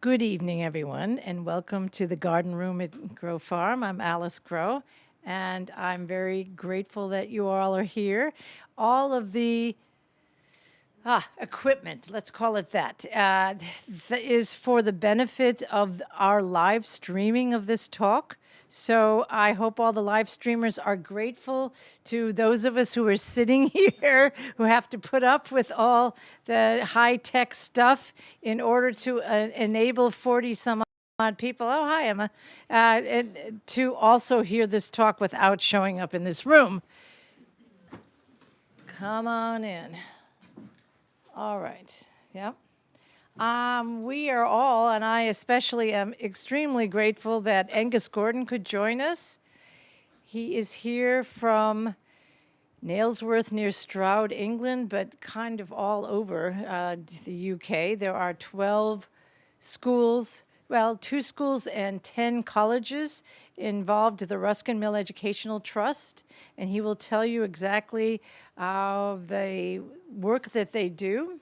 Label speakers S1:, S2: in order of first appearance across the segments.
S1: Good evening, everyone, and welcome to the garden room at Grow Farm. I'm Alice Grow, and I'm very grateful that you all are here. All of the equipment, let's call it that, is for the benefit of our live streaming of this talk. So I hope all the live streamers are grateful to those of us who are sitting here who have to put up with all the high-tech stuff in order to enable 40 some odd people, oh, hi, Emma, and to also hear this talk without showing up in this room. Come on in. All right, yep. We are all, and I especially am extremely grateful that Aonghus Gordon could join us. He is here from Nailsworth near Stroud, England, but kind of all over the UK. There are 12 schools, well, 2 schools and 10 colleges involved in the Ruskin Mill Educational Trust, and he will tell you exactly the work that they do.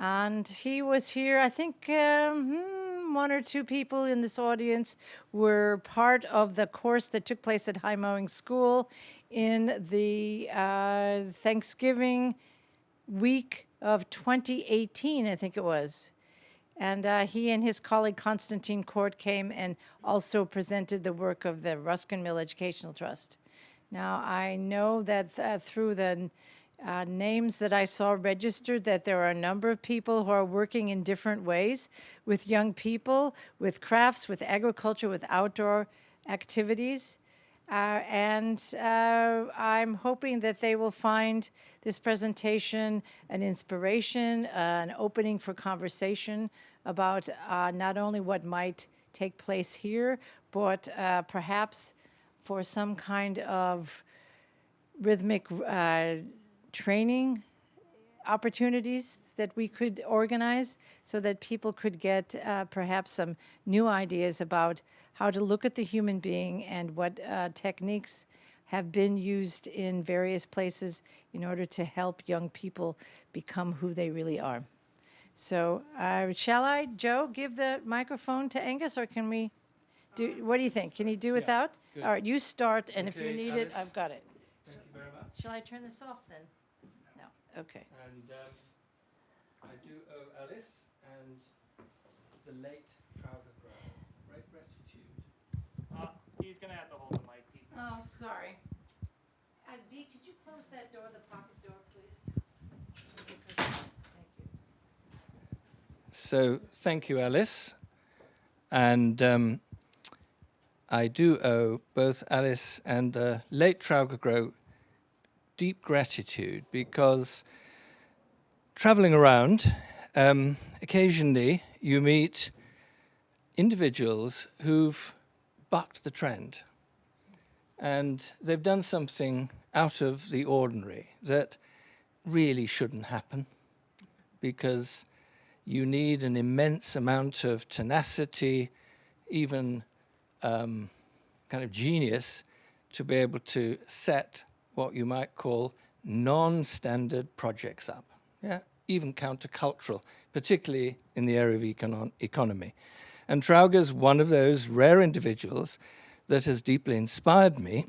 S1: And he was here, I think 1 or 2 people in this audience were part of the course that took place at High Mowing School in the Thanksgiving week of 2018, I think it was. And he and his colleague Constantine Court came and also presented the work of the Ruskin Mill Educational Trust. Now, I know that through the names that I saw registered that there are a number of people who are working in different ways with young people, with crafts, with agriculture, with outdoor activities. And I'm hoping that they will find this presentation an inspiration, an opening for conversation about not only what might take place here, but perhaps for some kind of rhythmic training opportunities that we could organize so that people could get perhaps some new ideas about how to look at the human being and what techniques have been used in various places in order to help young people become who they really are. So shall I, Joe, give the microphone to Aonghus, or can we do, what do you think? Can you do without?
S2: Good.
S1: All right, you start, and if
S2: Okay,
S1: you need it,
S2: Alice.
S1: I've got it.
S2: Thank you very much.
S1: Shall I turn this off then? No, okay.
S2: And I do owe Alice and the late Trowger Grow great gratitude.
S3: He's going to have to hold the mic. He's not
S1: Oh, sorry. B, could you close that door, the pocket door, please? Thank you.
S2: So thank you, Alice. And I do owe both Alice and the late Trowger Grow deep gratitude, because traveling around, occasionally you meet individuals who've bucked the trend, and they've done something out of the ordinary that really shouldn't happen, because you need an immense amount of tenacity, even kind of genius, to be able to set what you might call non-standard projects up, even countercultural, particularly in the area of economy. And Trowger's one of those rare individuals that has deeply inspired me.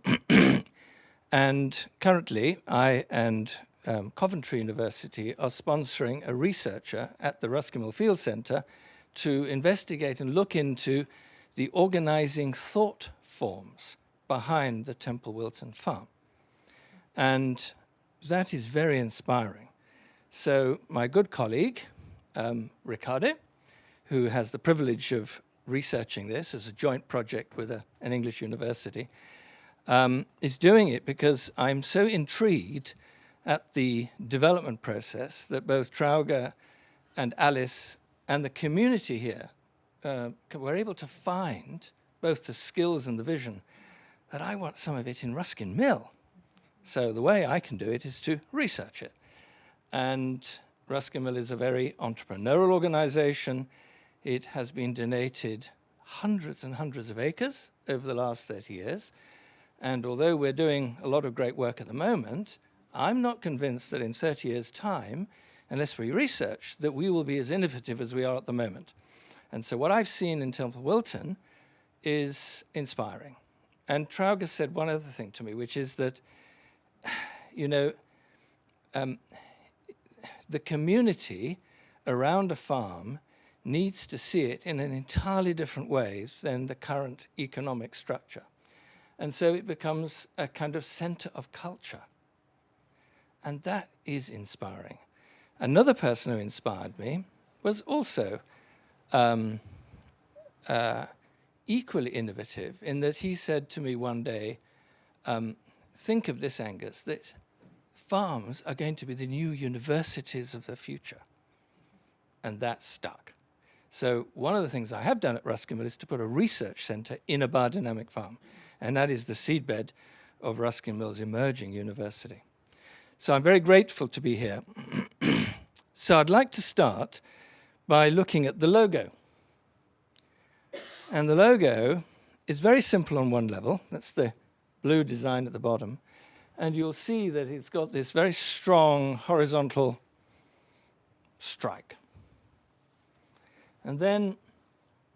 S2: And currently, I and Coventry University are sponsoring a researcher at the Ruskin Mill Field Centre to investigate and look into the organizing thought forms behind the Temple Wilton farm. And that is very inspiring. So my good colleague, Ricardo, who has the privilege of researching this as a joint project with an English university, is doing it because I'm so intrigued at the development process that both Trowger and Alice and the community here were able to find both the skills and the vision that I want some of it in Ruskin Mill. So the way I can do it is to research it. And Ruskin Mill is a very entrepreneurial organization. It has been donated hundreds and hundreds of acres over the last 30 years. And although we're doing a lot of great work at the moment, I'm not convinced that in 30 years' time, unless we research, that we will be as innovative as we are at the moment. And so what I've seen in Temple Wilton is inspiring. And Traugott said one other thing to me, which is that, you know, the community around a farm needs to see it in an entirely different way than the current economic structure. And so it becomes a kind of center of culture. And that is inspiring. Another person who inspired me was also equally innovative in that he said to me one day, think of this, Aonghus, that farms are going to be the new universities of the future. And that stuck. So one of the things I have done at Ruskin Mill is to put a research center in a biodynamic farm. And that is the seedbed of Ruskin Mill's emerging university. So I'm very grateful to be here. So I'd like to start by looking at the logo. And the logo is very simple on one level. That's the blue design at the bottom. And you'll see that it's got this very strong horizontal strike. And then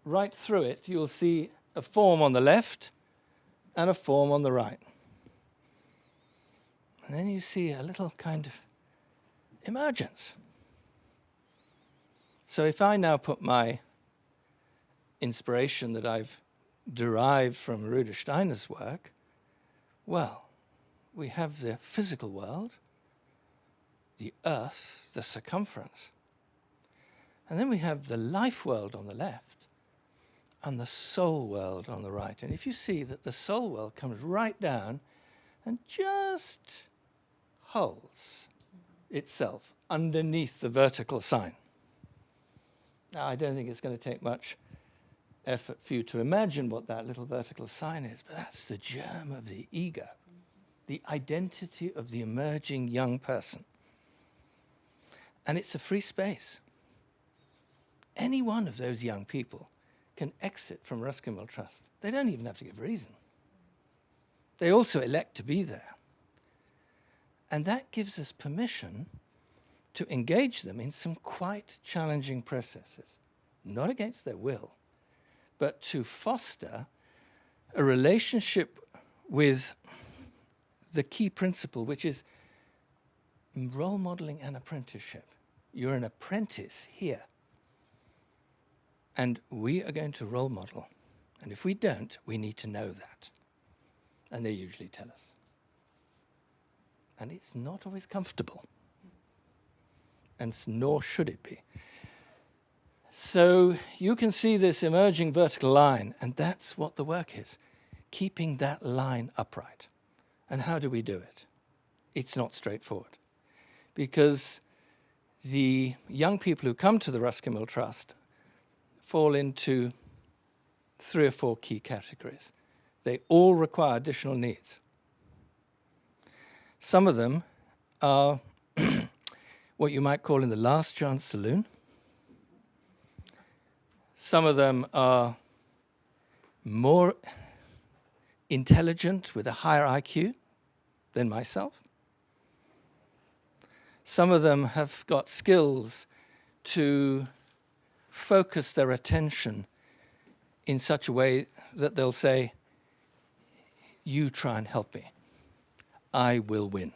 S2: right through it, you'll see a form on the left and a form on the right. And then you see a little kind of emergence. So if I now put my inspiration that I've derived from Rudolf Steiner's work, well, we have the physical world, the earth, the circumference, and then we have the life world on the left and the soul world on the right. And if you see that the soul world comes right down and just holds itself underneath the vertical sign. Now, I don't think it's going to take much effort for you to imagine what that little vertical sign is, but that's the germ of the ego, the identity of the emerging young person. And it's a free space. Any one of those young people can exit from Ruskin Mill Trust. They don't even have to give reason. They also elect to be there. And that gives us permission to engage them in some quite challenging processes, not against their will, but to foster a relationship with the key principle, which is role modeling and apprenticeship. You're an apprentice here. And we are going to role model. And if we don't, we need to know that. And they usually tell us. And it's not always comfortable. And nor should it be. So you can see this emerging vertical line, and that's what the work is, keeping that line upright. And how do we do it? It's not straightforward. Because the young people who come to the Ruskin Mill Trust fall into 3 or 4 key categories. They all require additional needs. Some of them are what you might call in the last chance saloon. Some of them are more intelligent with a higher IQ than myself. Some of them have got skills to focus their attention in such a way that they'll say, you try and help me. I will win.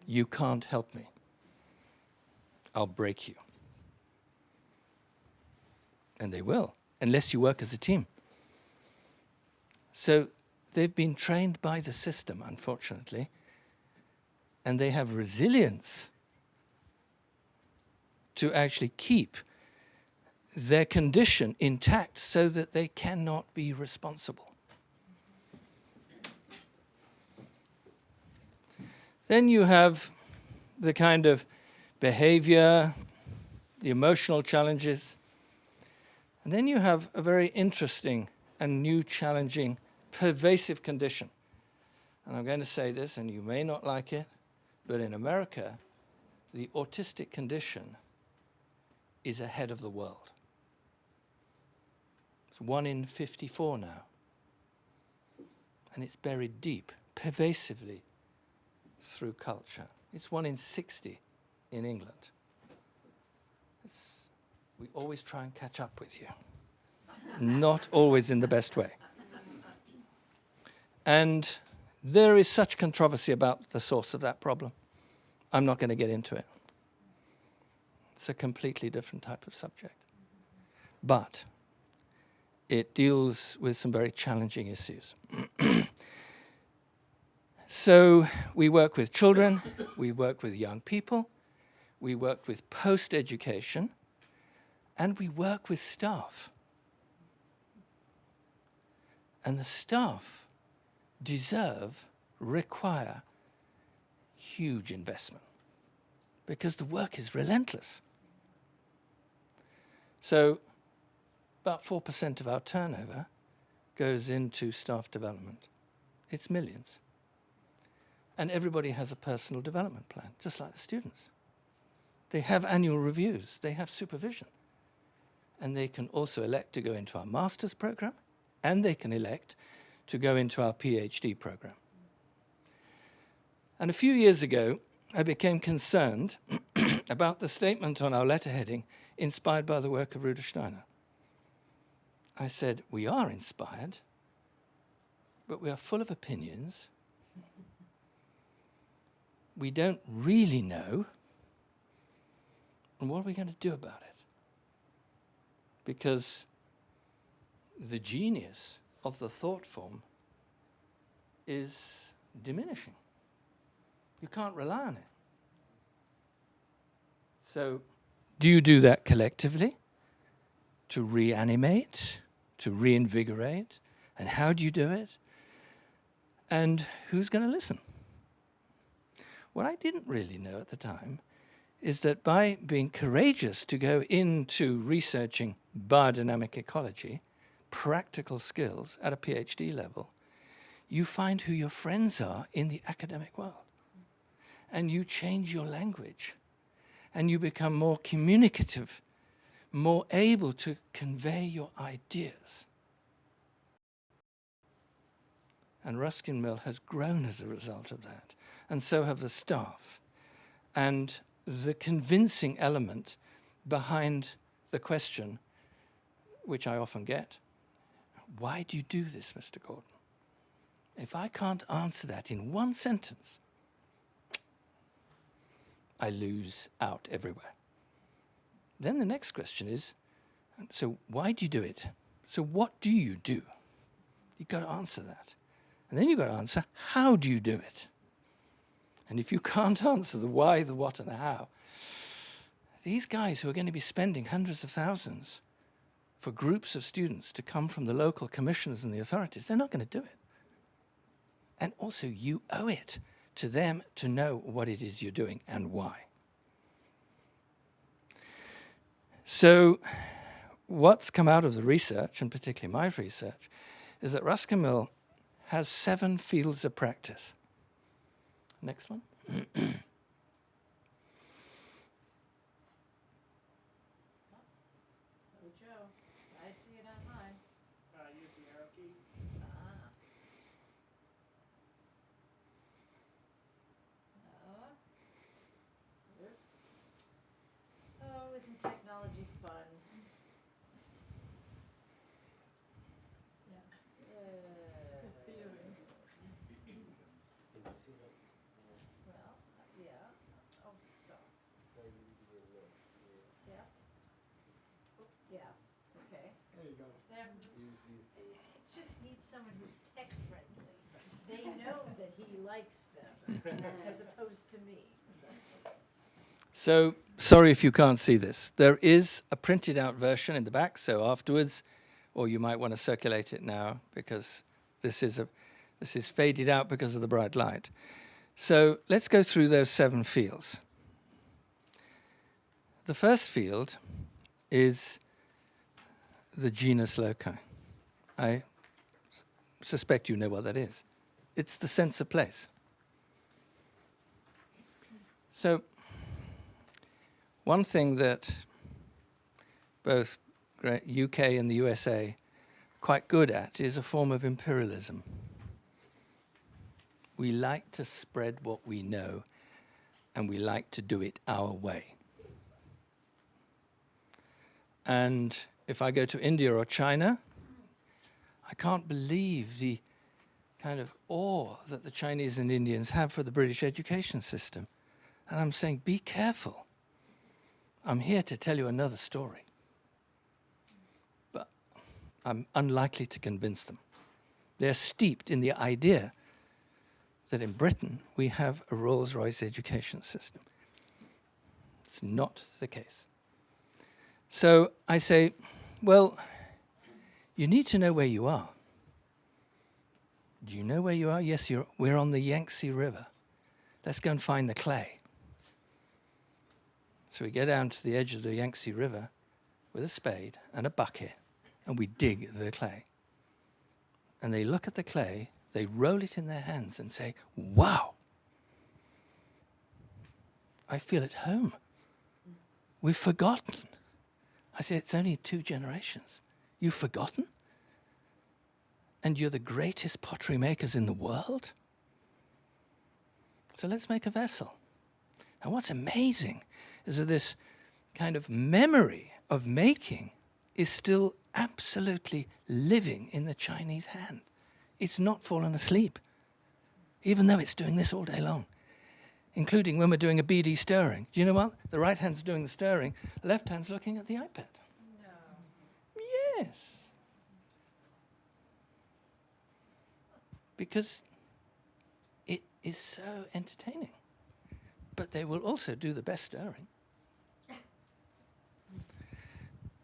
S2: You can't help me. I'll break you. And they will, unless you work as a team. So they've been trained by the system, unfortunately, and they have resilience to actually keep their condition intact so that they cannot be responsible. Then you have the kind of behavior, the emotional challenges, and then you have a very interesting and new challenging pervasive condition. And I'm going to say this, and you may not like it, but in America, the autistic condition is ahead of the world. It's 1 in 54 now. And it's buried deep, pervasively through culture. It's 1 in 60 in England. It's we always try and catch up with you. Not always in the best way. And there is such controversy about the source of that problem. I'm not going to get into it. It's a completely different type of subject. But it deals with some very challenging issues. So we work with children, we work with young people, we work with post-education, and we work with staff. And the staff require huge investment because the work is relentless. So about 4% of our turnover goes into staff development. It's millions. And everybody has a personal development plan, just like the students. They have annual reviews, they have supervision. And they can also elect to go into our master's program, and they can elect to go into our PhD program. And a few years ago, I became concerned about the statement on our letterheading, inspired by the work of Rudolf Steiner. I said, we are inspired, but we are full of opinions. We don't really know. And what are we going to do about it? Because the genius of the thought form is diminishing. You can't rely on it. So, do you do that collectively? To reanimate? To reinvigorate? And how do you do it? And who's going to listen? What I didn't really know at the time is that by being courageous to go into researching biodynamic ecology, practical skills at a PhD level, you find who your friends are in the academic world. And you change your language. And you become more communicative, more able to convey your ideas. And Ruskin Mill has grown as a result of that. And so have the staff. And the convincing element behind the question, which I often get, why do you do this, Mr. Gordon? If I can't answer that in one sentence, I lose out everywhere. Then the next question is, so why do you do it? So what do you do? You've got to answer that. And then you've got to answer, how do you do it? And if you can't answer the why, the what, and the how, these guys who are going to be spending hundreds of thousands for groups of students to come from the local commissioners and the authorities, they're not going to do it. And also, you owe it to them to know what it is you're doing and why. So what's come out of the research, and particularly my research, is that Ruskin Mill has 7 fields of practice. Next one.
S1: Oh, Joe, I see it on mine.
S3: Use the arrow key.
S1: Ah. Oops. Oh, isn't technology fun? Yeah. Well, yeah. Oh, stop. Yeah. Oh, yeah. Okay.
S4: There you go.
S1: There.
S4: Use these.
S1: It just needs someone who's tech friendly. They know that he likes them as opposed to me.
S2: So, sorry if you can't see this. There is a printed out version in the back, so afterwards, or you might want to circulate it now because this is faded out because of the bright light. So let's go through those 7 fields. The first field is the genus loci. I suspect you know what that is. It's the sense of place. So one thing that both UK and the USA are quite good at is a form of imperialism. We like to spread what we know, and we like to do it our way. And if I go to India or China, I can't believe the kind of awe that the Chinese and Indians have for the British education system. And I'm saying, be careful. I'm here to tell you another story. But I'm unlikely to convince them. They're steeped in the idea that in Britain we have a Rolls-Royce education system. It's not the case. So I say, well, you need to know where you are. Do you know where you are? Yes, we're on the Yangtze River. Let's go and find the clay. So we go down to the edge of the Yangtze River with a spade and a bucket, and we dig the clay. And they look at the clay, they roll it in their hands and say, wow, I feel at home. We've forgotten. I say, it's only 2 generations. You've forgotten? And you're the greatest pottery makers in the world? So let's make a vessel. And what's amazing is that this kind of memory of making is still absolutely living in the Chinese hand. It's not fallen asleep, even though it's doing this all day long, including when we're doing a beady stirring. Do you know what? The right hand's doing the stirring, the left hand's looking at the iPad. No. Yes. Because it is so entertaining. But they will also do the best stirring.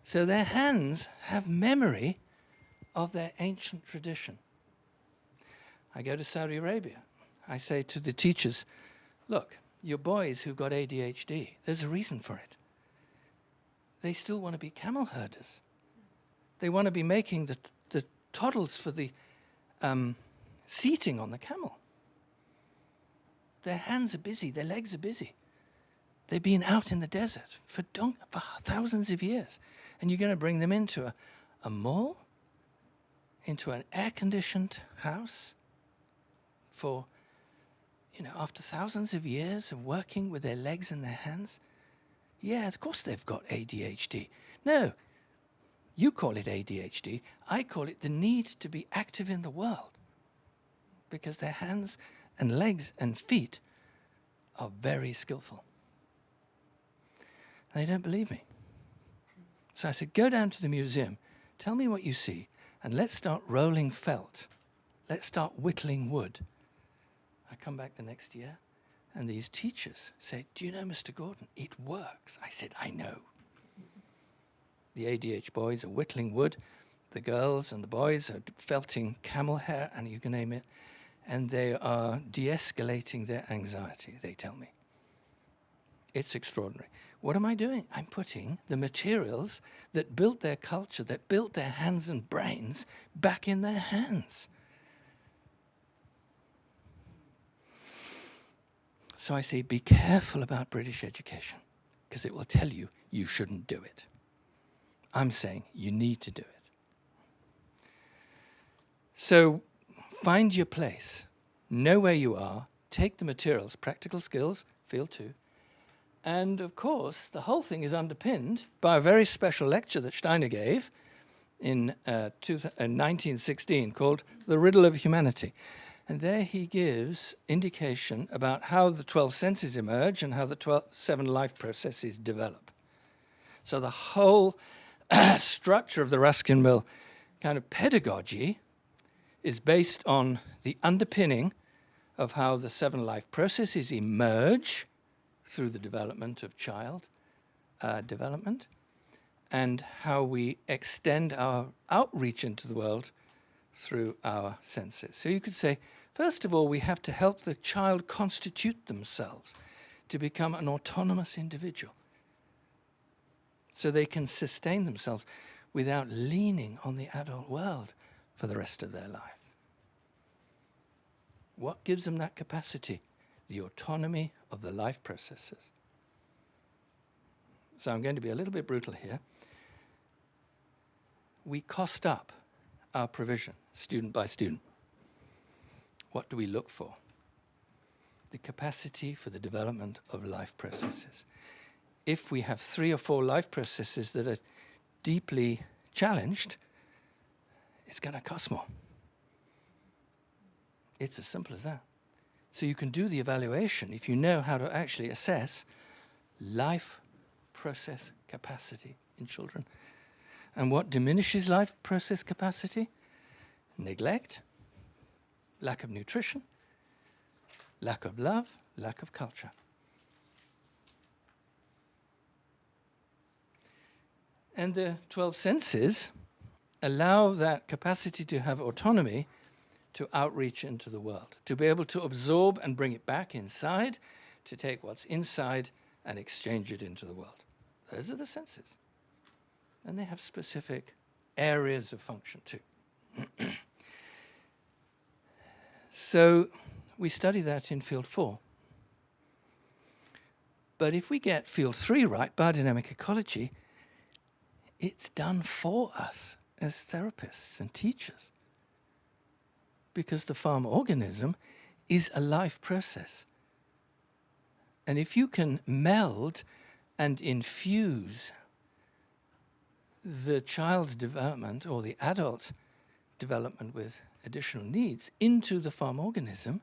S2: So their hands have memory of their ancient tradition. I go to Saudi Arabia. I say to the teachers, look, your boys who've got ADHD, there's a reason for it. They still want to be camel herders. They want to be making the toddles for the seating on the camel. Their hands are busy, their legs are busy. They've been out in the desert for thousands of years. And you're going to bring them into a mall, into an air-conditioned house for, after thousands of years of working with their legs and their hands? Yeah, of course they've got ADHD. No, you call it ADHD. I call it the need to be active in the world, because their hands and legs and feet are very skillful. They don't believe me. So I said, go down to the museum, tell me what you see, and let's start rolling felt. Let's start whittling wood. I come back the next year, and these teachers say, do you know, Mr. Gordon, it works. I said, I know. The ADH boys are whittling wood. The girls and the boys are felting camel hair, and you can name it. And they are de-escalating their anxiety, they tell me. It's extraordinary. What am I doing? I'm putting the materials that built their culture, that built their hands and brains, back in their hands. So I say, be careful about British education, because it will tell you you shouldn't do it. I'm saying you need to do it. So find your place, know where you are, take the materials, practical skills, field 2. And of course, the whole thing is underpinned by a very special lecture that Steiner gave in 1916 called The Riddle of Humanity. And there he gives indication about how the 12 senses emerge and how the 7 life processes develop. So the whole structure of the Ruskin Mill kind of pedagogy is based on the underpinning of how the 7 life processes emerge through the development of child development, and how we extend our outreach into the world through our senses. So you could say, first of all, we have to help the child constitute themselves to become an autonomous individual, so they can sustain themselves without leaning on the adult world for the rest of their life. What gives them that capacity? The autonomy of the life processes. So I'm going to be a little bit brutal here. We cost up our provision, student by student. What do we look for? The capacity for the development of life processes. If we have 3 or 4 life processes that are deeply challenged, it's going to cost more. It's as simple as that. So you can do the evaluation if you know how to actually assess life process capacity in children. And what diminishes life process capacity? Neglect, lack of nutrition, lack of love, lack of culture. And the 12 senses allow that capacity to have autonomy to outreach into the world, to be able to absorb and bring it back inside, to take what's inside and exchange it into the world. Those are the senses. And they have specific areas of function too. So we study that in field 4. But if we get field 3 right, biodynamic ecology, it's done for us as therapists and teachers. Because the farm organism is a life process. And if you can meld and infuse the child's development or the adult development with additional needs into the farm organism,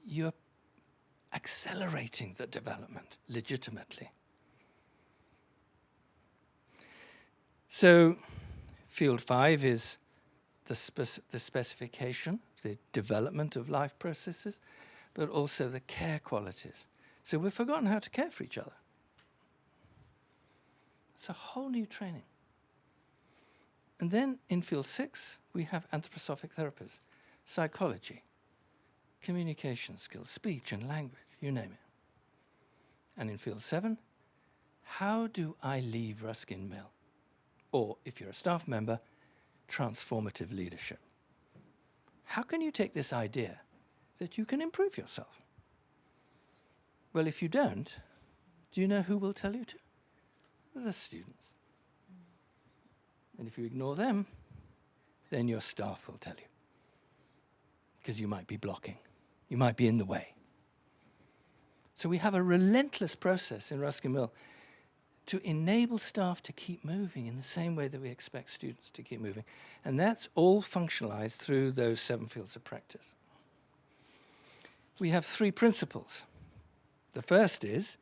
S2: you're accelerating the development legitimately. So field 5 is the specification, the development of life processes, but also the care qualities. So we've forgotten how to care for each other. It's a whole new training. And then in field 6, we have anthroposophic therapies, psychology, communication skills, speech and language, you name it. And in field 7, how do I leave Ruskin Mill? Or, if you're a staff member, transformative leadership. How can you take this idea that you can improve yourself? Well, if you don't, do you know who will tell you to? The students. And if you ignore them, then your staff will tell you. Because you might be blocking. You might be in the way. So we have a relentless process in Ruskin Mill to enable staff to keep moving in the same way that we expect students to keep moving. And that's all functionalized through those 7 fields of practice. We have 3 principles. The first is,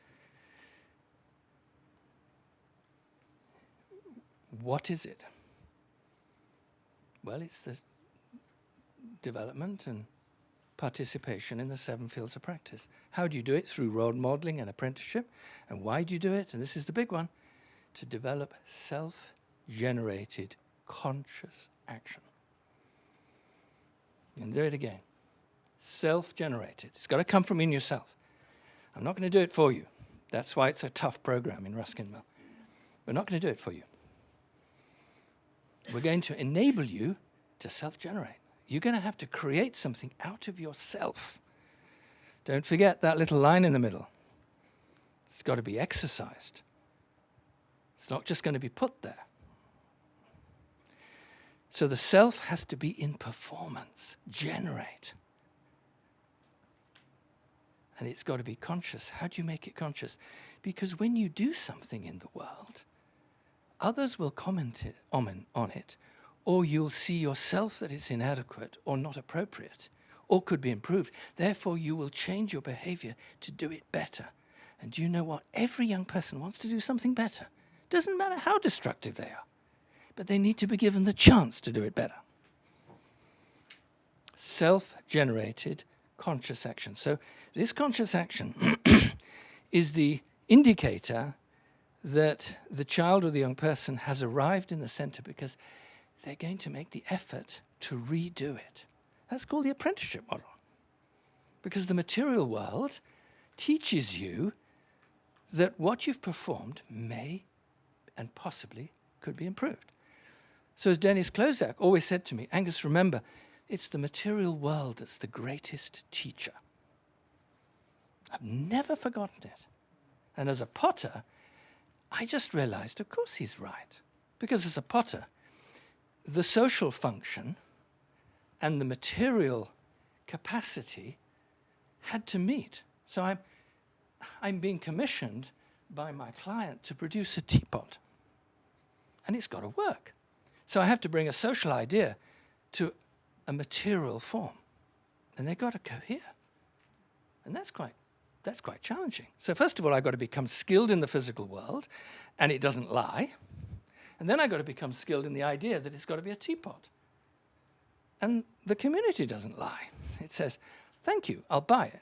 S2: what is it? Well, it's the development and participation in the 7 fields of practice. How do you do it? Through role modeling and apprenticeship. And why do you do it? And this is the big one, to develop self-generated conscious action. And do it again. Self-generated. It's got to come from in yourself. I'm not going to do it for you. That's why it's a tough program in Ruskin Mill. We're not going to do it for you. We're going to enable you to self-generate. You're going to have to create something out of yourself. Don't forget that little line in the middle. It's got to be exercised. It's not just going to be put there. So the self has to be in performance, generate. And it's got to be conscious. How do you make it conscious? Because when you do something in the world, others will comment on it, or you'll see yourself that it's inadequate or not appropriate or could be improved. Therefore, you will change your behavior to do it better. And do you know what? Every young person wants to do something better. Doesn't matter how destructive they are, but they need to be given the chance to do it better. Self-generated conscious action. So this conscious action is the indicator that the child or the young person has arrived in the center because they're going to make the effort to redo it. That's called the apprenticeship model. Because the material world teaches you that what you've performed may and possibly could be improved. So as Dennis Klozak always said to me, Aonghus, remember, it's the material world that's the greatest teacher. I've never forgotten it. And as a potter, I just realized, of course he's right. Because as a potter, the social function and the material capacity had to meet. So I'm being commissioned by my client to produce a teapot. and it's got to work. So I have to bring a social idea to a material form, and they've got to cohere. And that's quite challenging. So first of all, I've got to become skilled in the physical world, and it doesn't lie. And then I've got to become skilled in the idea that it's got to be a teapot. And the community doesn't lie. It says, thank you, I'll buy it.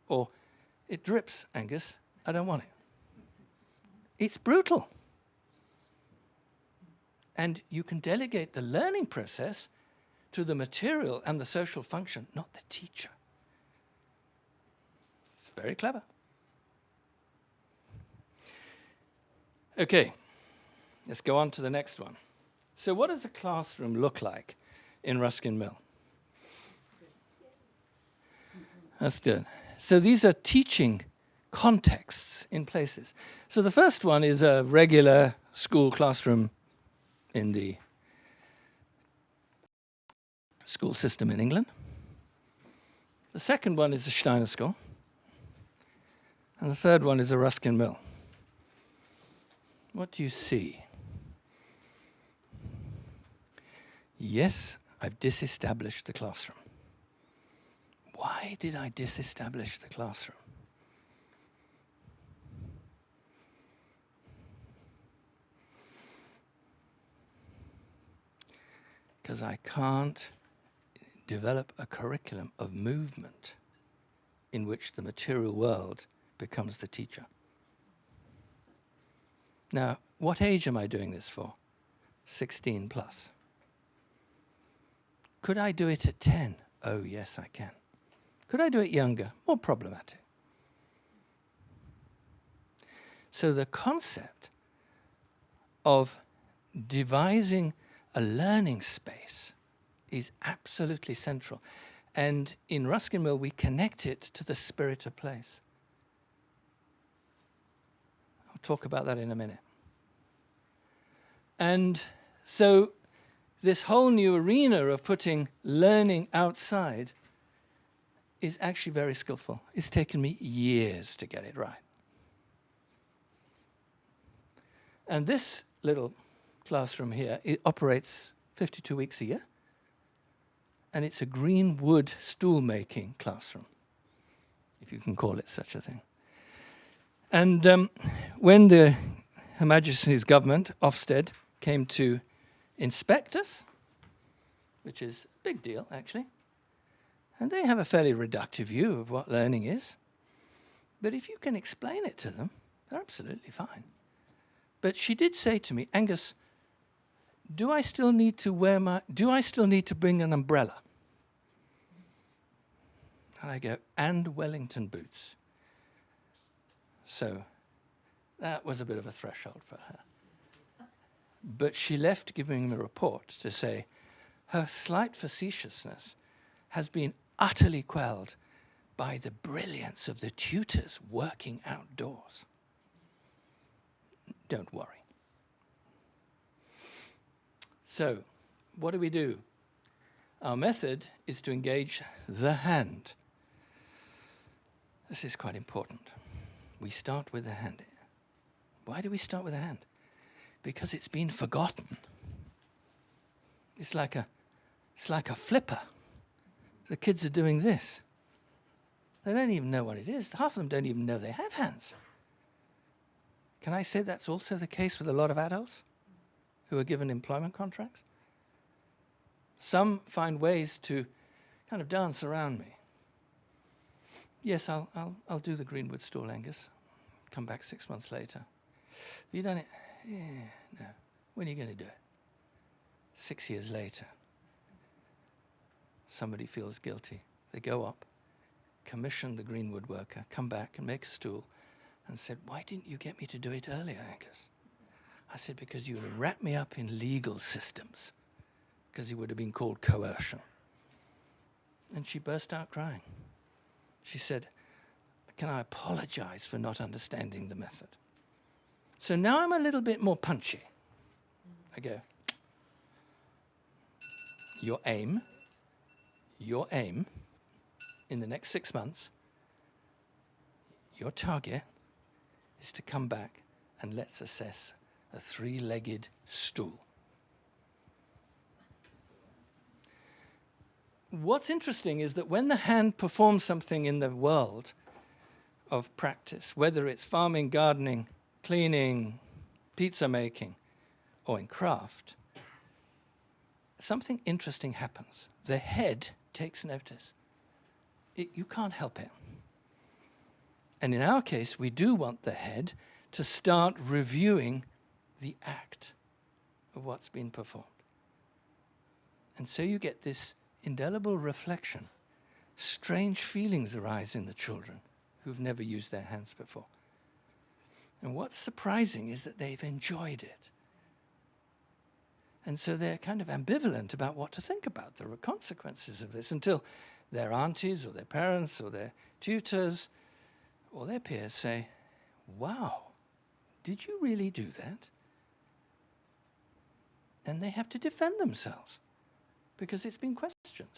S2: Or, it drips, Angus, I don't want it. It's brutal. And you can delegate the learning process to the material and the social function, not the teacher. It's very clever. Okay, let's go on to the next one. So what does a classroom look like in Ruskin Mill? That's good. So these are teaching contexts in places. So the first one is a regular school classroom in the school system in England. The second one is a Steiner school. And the third one is a Ruskin Mill. What do you see? Yes, I've disestablished the classroom. Why did I disestablish the classroom? Because I can't develop a curriculum of movement in which the material world becomes the teacher. Now, what age am I doing this for? 16 plus. Could I do it at 10? Oh, yes, I can. Could I do it younger? More problematic. So the concept of devising a learning space is absolutely central. And in Ruskin Mill, we connect it to the spirit of place. I'll talk about that in a minute. And so this whole new arena of putting learning outside is actually very skillful. It's taken me years to get it right. And this little classroom here, it operates 52 weeks a year. And it's a green wood stool making classroom, if you can call it such a thing. And when Her Majesty's government, Ofsted, came to inspect us, which is a big deal, actually, and they have a fairly reductive view of what learning is. But if you can explain it to them, they're absolutely fine. But she did say to me, Angus, do I still need to bring an umbrella? And I go, and Wellington boots. So that was a bit of a threshold for her. But she left giving me a report to say her slight facetiousness has been utterly quelled by the brilliance of the tutors working outdoors. Don't worry. So, what do? Our method is to engage the hand. This is quite important. We start with the hand. Why do we start with the hand? Because it's been forgotten. It's like a flipper. The kids are doing this. They don't even know what it is. Half of them don't even know they have hands. Can I say that's also the case with a lot of adults who are given employment contracts? Some find ways to kind of dance around me. Yes, I'll do the Greenwood stall, Angus. Come back 6 months later. Have you done it? Yeah, no. When are you going to do it? 6 years later. Somebody feels guilty. They go up, commission the Greenwood worker, come back and make a stool, and said, why didn't you get me to do it earlier, Aonghus? I said, because you would have wrapped me up in legal systems, because it would have been called coercion. And she burst out crying. She said, can I apologize for not understanding the method? So now I'm a little bit more punchy. I go, your aim in the next 6 months, your target is to come back and let's assess a three-legged stool. What's interesting is that when the hand performs something in the world of practice, whether it's farming, gardening, cleaning, pizza making, or in craft, something interesting happens. The head takes notice. You can't help it. And in our case, we do want the head to start reviewing the act of what's been performed. And so you get this indelible reflection. Strange feelings arise in the children who've never used their hands before. And what's surprising is that they've enjoyed it. And so they're kind of ambivalent about what to think about the consequences of this until their aunties or their parents or their tutors or their peers say, wow, did you really do that? And they have to defend themselves because it's been questioned.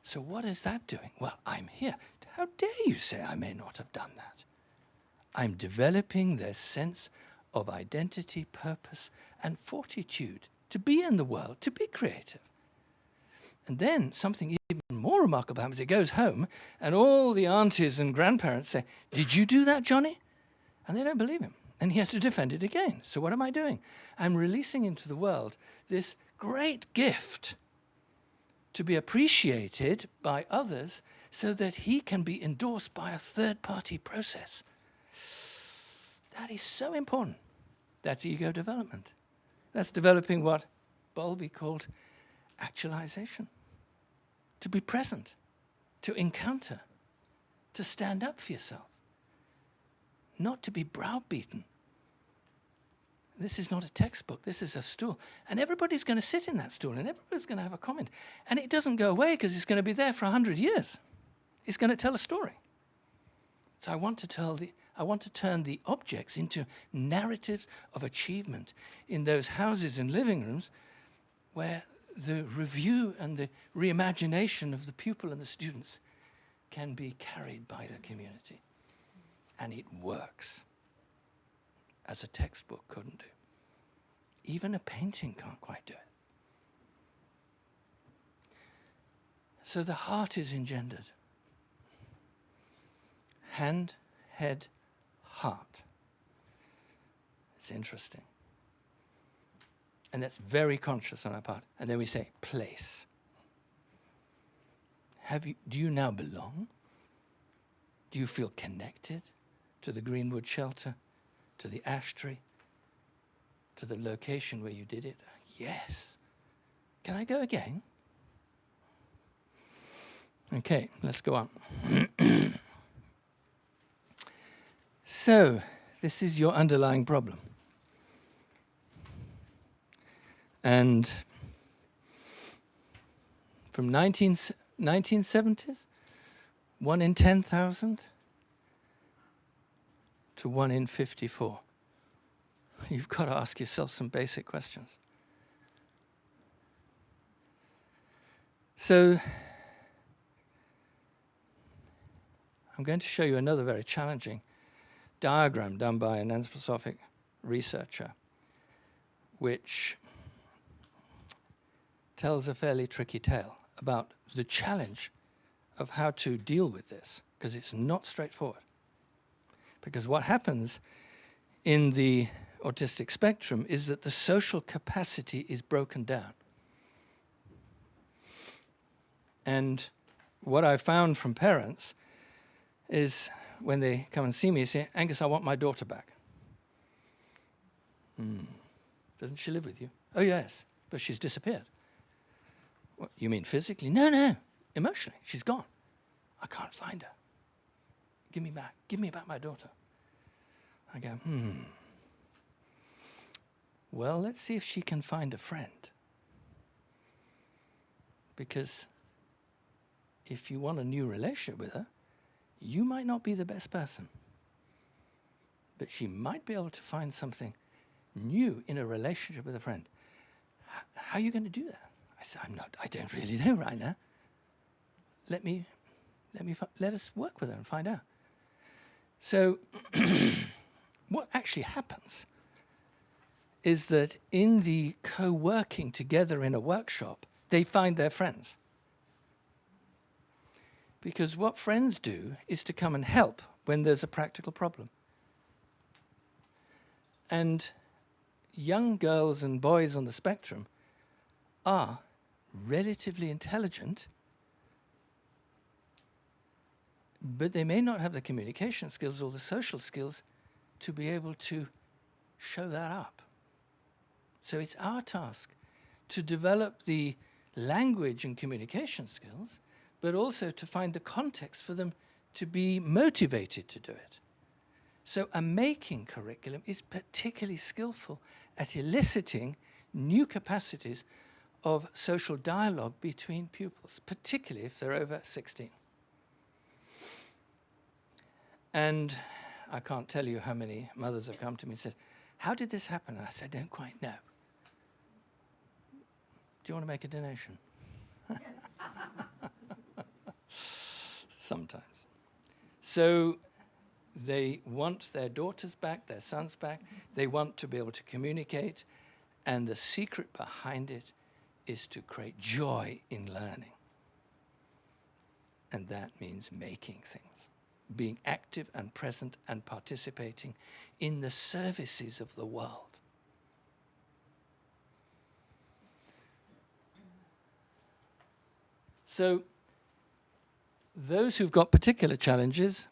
S2: So what is that doing? Well, I'm here. How dare you say I may not have done that? I'm developing their sense of identity, purpose, and fortitude to be in the world, to be creative. And then something even more remarkable happens. He goes home, and all the aunties and grandparents say, did you do that, Johnny? And they don't believe him. And he has to defend it again. So what am I doing? I'm releasing into the world this great gift to be appreciated by others so that he can be endorsed by a third-party process. That is so important. That's ego development. That's developing what Bowlby called actualization. To be present, to encounter, to stand up for yourself, not to be browbeaten. This is not a textbook, this is a stool. And everybody's going to sit in that stool and everybody's going to have a comment. And it doesn't go away because it's going to be there for 100 years. It's going to tell a story. So I want to turn the objects into narratives of achievement in those houses and living rooms where the review and the reimagination of the pupil and the students can be carried by the community. And it works, as a textbook couldn't do. Even a painting can't quite do it. So the heart is engendered. Hand, head, heart. It's interesting. And that's very conscious on our part. And then we say, place. Do you now belong? Do you feel connected to the Greenwood shelter, to the ash tree, to the location where you did it? Yes. Can I go again? Okay, let's go on. So, this is your underlying problem. And from 1970s, 1 in 10,000 to 1 in 54. You've got to ask yourself some basic questions. So, I'm going to show you another very challenging diagram done by an anthroposophic researcher, which tells a fairly tricky tale about the challenge of how to deal with this, because it's not straightforward. Because what happens in the autistic spectrum is that the social capacity is broken down. And what I found from parents is when they come and see me, say, Aonghus, I want my daughter back. Doesn't she live with you? Oh, yes, but she's disappeared. What, you mean physically? No, emotionally. She's gone. I can't find her. Give me back my daughter. I go, Well, let's see if she can find a friend. Because if you want a new relationship with her, you might not be the best person. But she might be able to find something new in a relationship with a friend. How are you going to do that? I said, I don't really know right now. Let us work with her and find out. So what actually happens is that in the co-working together in a workshop, they find their friends. Because what friends do is to come and help when there's a practical problem. And young girls and boys on the spectrum are relatively intelligent, but they may not have the communication skills or the social skills to be able to show that up. So it's our task to develop the language and communication skills, but also to find the context for them to be motivated to do it. So a making curriculum is particularly skillful at eliciting new capacities of social dialogue between pupils, particularly if they're over 16. And I can't tell you how many mothers have come to me and said, "How did this happen?" And I said, "I don't quite know. Do you want to make a donation?" Sometimes. So they want their daughters back, their sons back. They want to be able to communicate. And the secret behind it is to create joy in learning. And that means making things, being active and present and participating in the services of the world. So those who've got particular challenges,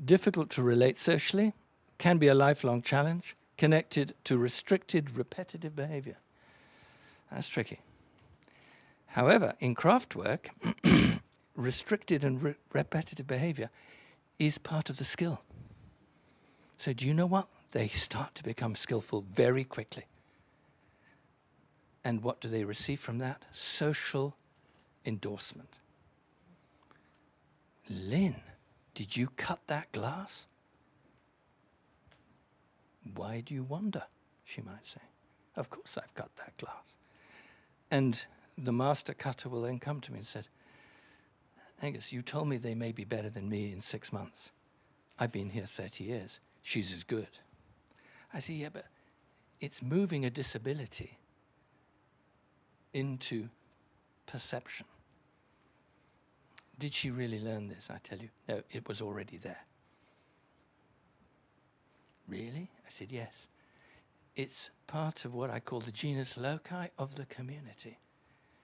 S2: difficult to relate socially, can be a lifelong challenge, connected to restricted, repetitive behavior. That's tricky. However, in craft work, restricted and repetitive behavior is part of the skill. So do you know what? They start to become skillful very quickly. And what do they receive from that? Social endorsement. "Lynn, did you cut that glass?" "Why do you wonder?" she might say. "Of course I've cut that glass." And the master cutter will then come to me and say, "Aonghus, you told me they may be better than me in 6 months. I've been here 30 years. She's as good." I say, "Yeah, but it's moving a disability into perception." "Did she really learn this?" I tell you, "No, it was already there." "Really?" I said, "Yes. It's part of what I call the genus loci of the community,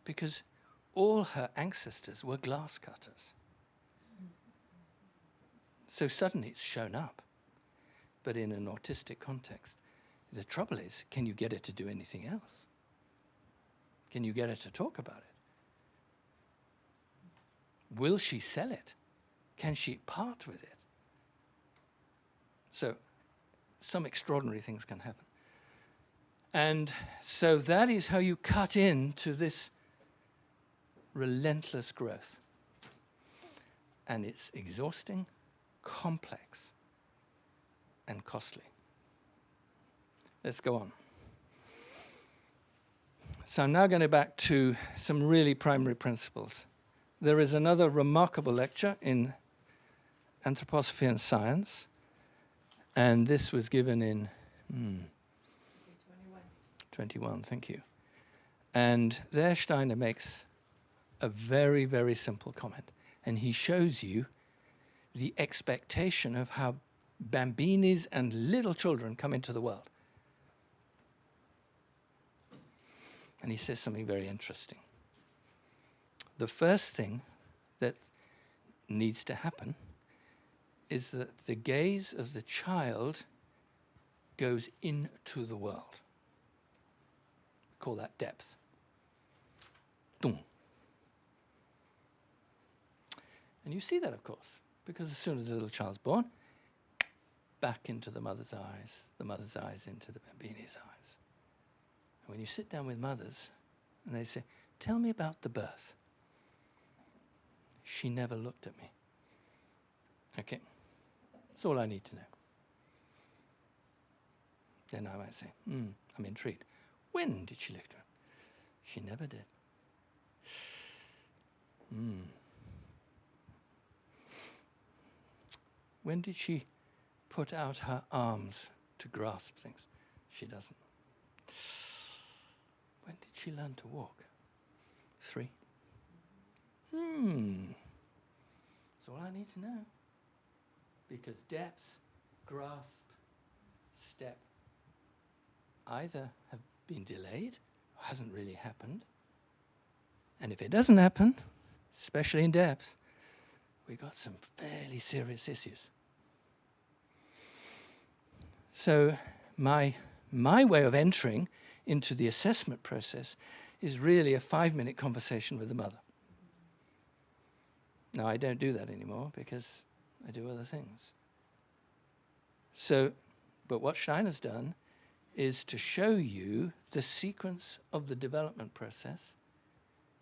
S2: because all her ancestors were glass cutters. So suddenly it's shown up, but in an autistic context. The trouble is, can you get her to do anything else? Can you get her to talk about it? Will she sell it? Can she part with it? So some extraordinary things can happen. And so that is how you cut into this relentless growth. And it's exhausting, complex, and costly. Let's go on. So I'm now going back to some really primary principles. There is another remarkable lecture in Anthroposophy and Science, and this was given in 21, thank you. And there Steiner makes a very, very simple comment, and he shows you the expectation of how bambinis and little children come into the world. And he says something very interesting. The first thing that needs to happen is that the gaze of the child goes into the world. We call that depth. Dum. And you see that, of course, because as soon as the little child's born, back into the mother's eyes into the bambini's eyes. And when you sit down with mothers and they say, "Tell me about the birth." "She never looked at me." Okay, that's all I need to know. Then I might say, I'm intrigued. "When did she look at me?" "She never did." "When did she put out her arms to grasp things?" "She doesn't." When did she learn to walk? 3. That's all I need to know. Because depth, grasp, step either have been delayed or hasn't really happened. And if it doesn't happen, especially in depth, we've got some fairly serious issues. So my way of entering into the assessment process is really a 5-minute conversation with the mother. Now, I don't do that anymore because I do other things. So, but what Steiner's done is to show you the sequence of the development process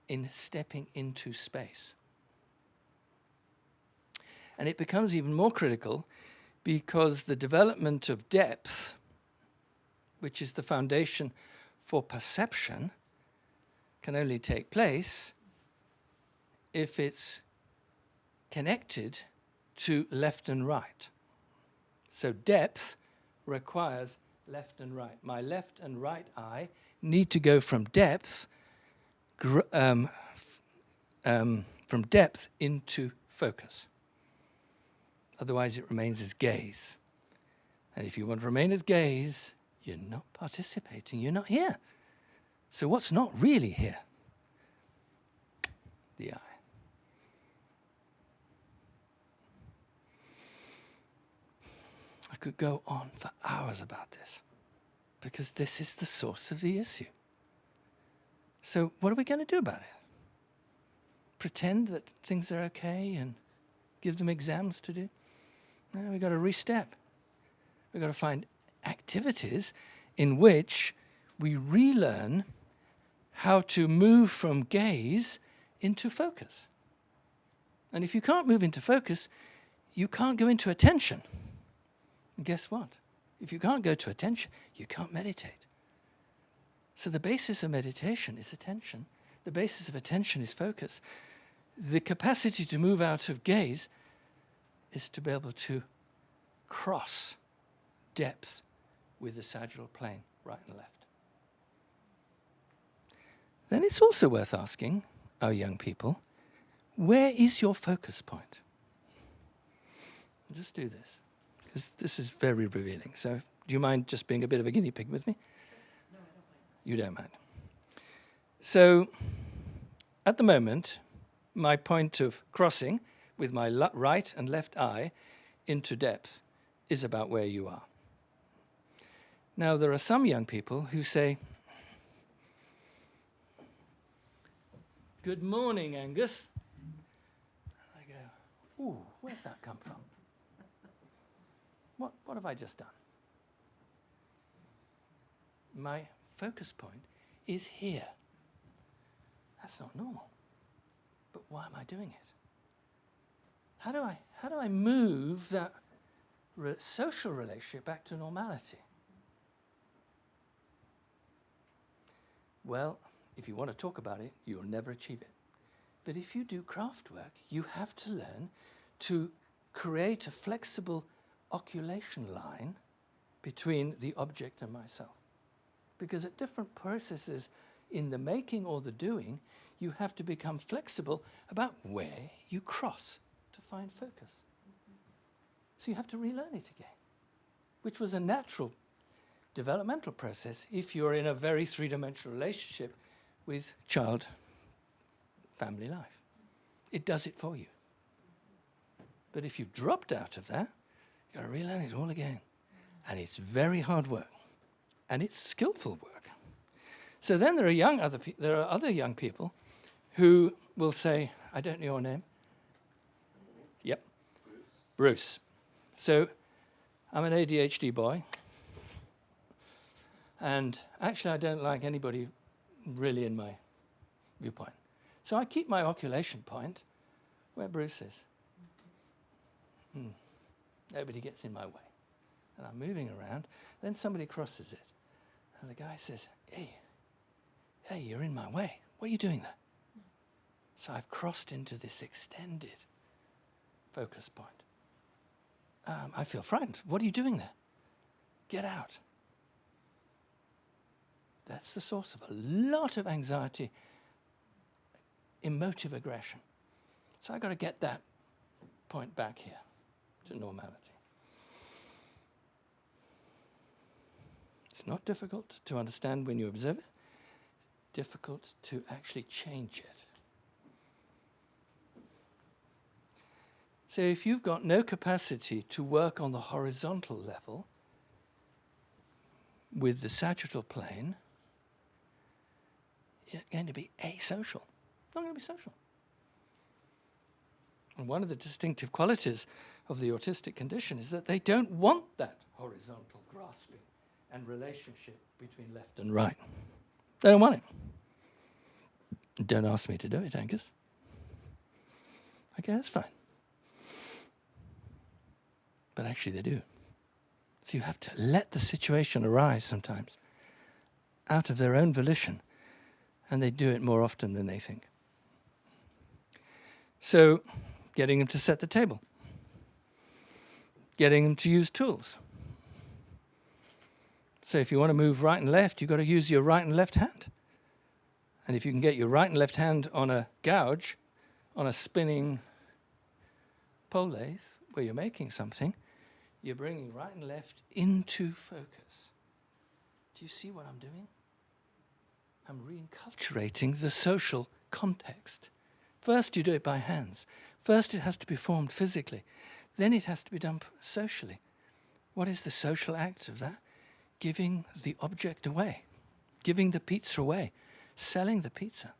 S2: in stepping into space. And it becomes even more critical because the development of depth, which is the foundation for perception, can only take place if it's connected to left and right. So depth requires left and right. My left and right eye need to go from depth into focus. Otherwise, it remains as gaze. And if you want to remain as gaze, you're not participating, you're not here. So what's not really here? The eye. I could go on for hours about this, because this is the source of the issue. So what are we going to do about it? Pretend that things are okay and give them exams to do? No, we've got to re-step. We've got to find activities in which we relearn how to move from gaze into focus. And if you can't move into focus, you can't go into attention. And guess what? If you can't go to attention, you can't meditate. So the basis of meditation is attention. The basis of attention is focus. The capacity to move out of gaze is to be able to cross depth with the sagittal plane, right and left. Then it's also worth asking our young people, where is your focus point? Just do this, because this is very revealing. So do you mind just being a bit of a guinea pig with me?
S3: No, I don't mind.
S2: You don't mind. So at the moment, my point of crossing with my right and left eye into depth is about where you are. Now, there are some young people who say, "Good morning, Aonghus." And I go, "Ooh, where's that come from? What have I just done?" My focus point is here. That's not normal. But why am I doing it? How do I move that social relationship back to normality? Well, if you want to talk about it, you'll never achieve it. But if you do craft work, you have to learn to create a flexible occultation line between the object and myself. Because at different processes in the making or the doing, you have to become flexible about where you cross to find focus. So you have to relearn it again, which was a natural developmental process if you're in a very three-dimensional relationship with child-family life. It does it for you. But if you've dropped out of that, you've got to relearn it all again. And it's very hard work. And it's skillful work. So then there are other young people who will say, "I don't know your name." Yep. Bruce. So I'm an ADHD boy. And actually, I don't like anybody really in my viewpoint. So I keep my occultation point where Bruce is. Nobody gets in my way. And I'm moving around. Then somebody crosses it. And the guy says, hey, you're in my way. What are you doing there? So I've crossed into this extended focus point. I feel frightened. What are you doing there? Get out. That's the source of a lot of anxiety, emotive aggression. So I've got to get that point back here to normality. It's not difficult to understand when you observe it, difficult to actually change it. So if you've got no capacity to work on the horizontal level with the sagittal plane, you're going to be asocial. Not going to be social. And one of the distinctive qualities of the autistic condition is that they don't want that horizontal grasping and relationship between left and right. They don't want it. Don't ask me to do it, Aonghus. Okay, that's fine. But actually they do. So you have to let the situation arise sometimes out of their own volition, and they do it more often than they think. So getting them to set the table, getting them to use tools. So if you want to move right and left, you've got to use your right and left hand. And if you can get your right and left hand on a gouge, on a spinning pole lathe where you're making something, you're bringing right and left into focus. Do you see what I'm doing? I'm reinculturating the social context. First you do it by hands. First it has to be formed physically. Then it has to be done socially. What is the social act of that? Giving the object away. Giving the pizza away. Selling the pizza.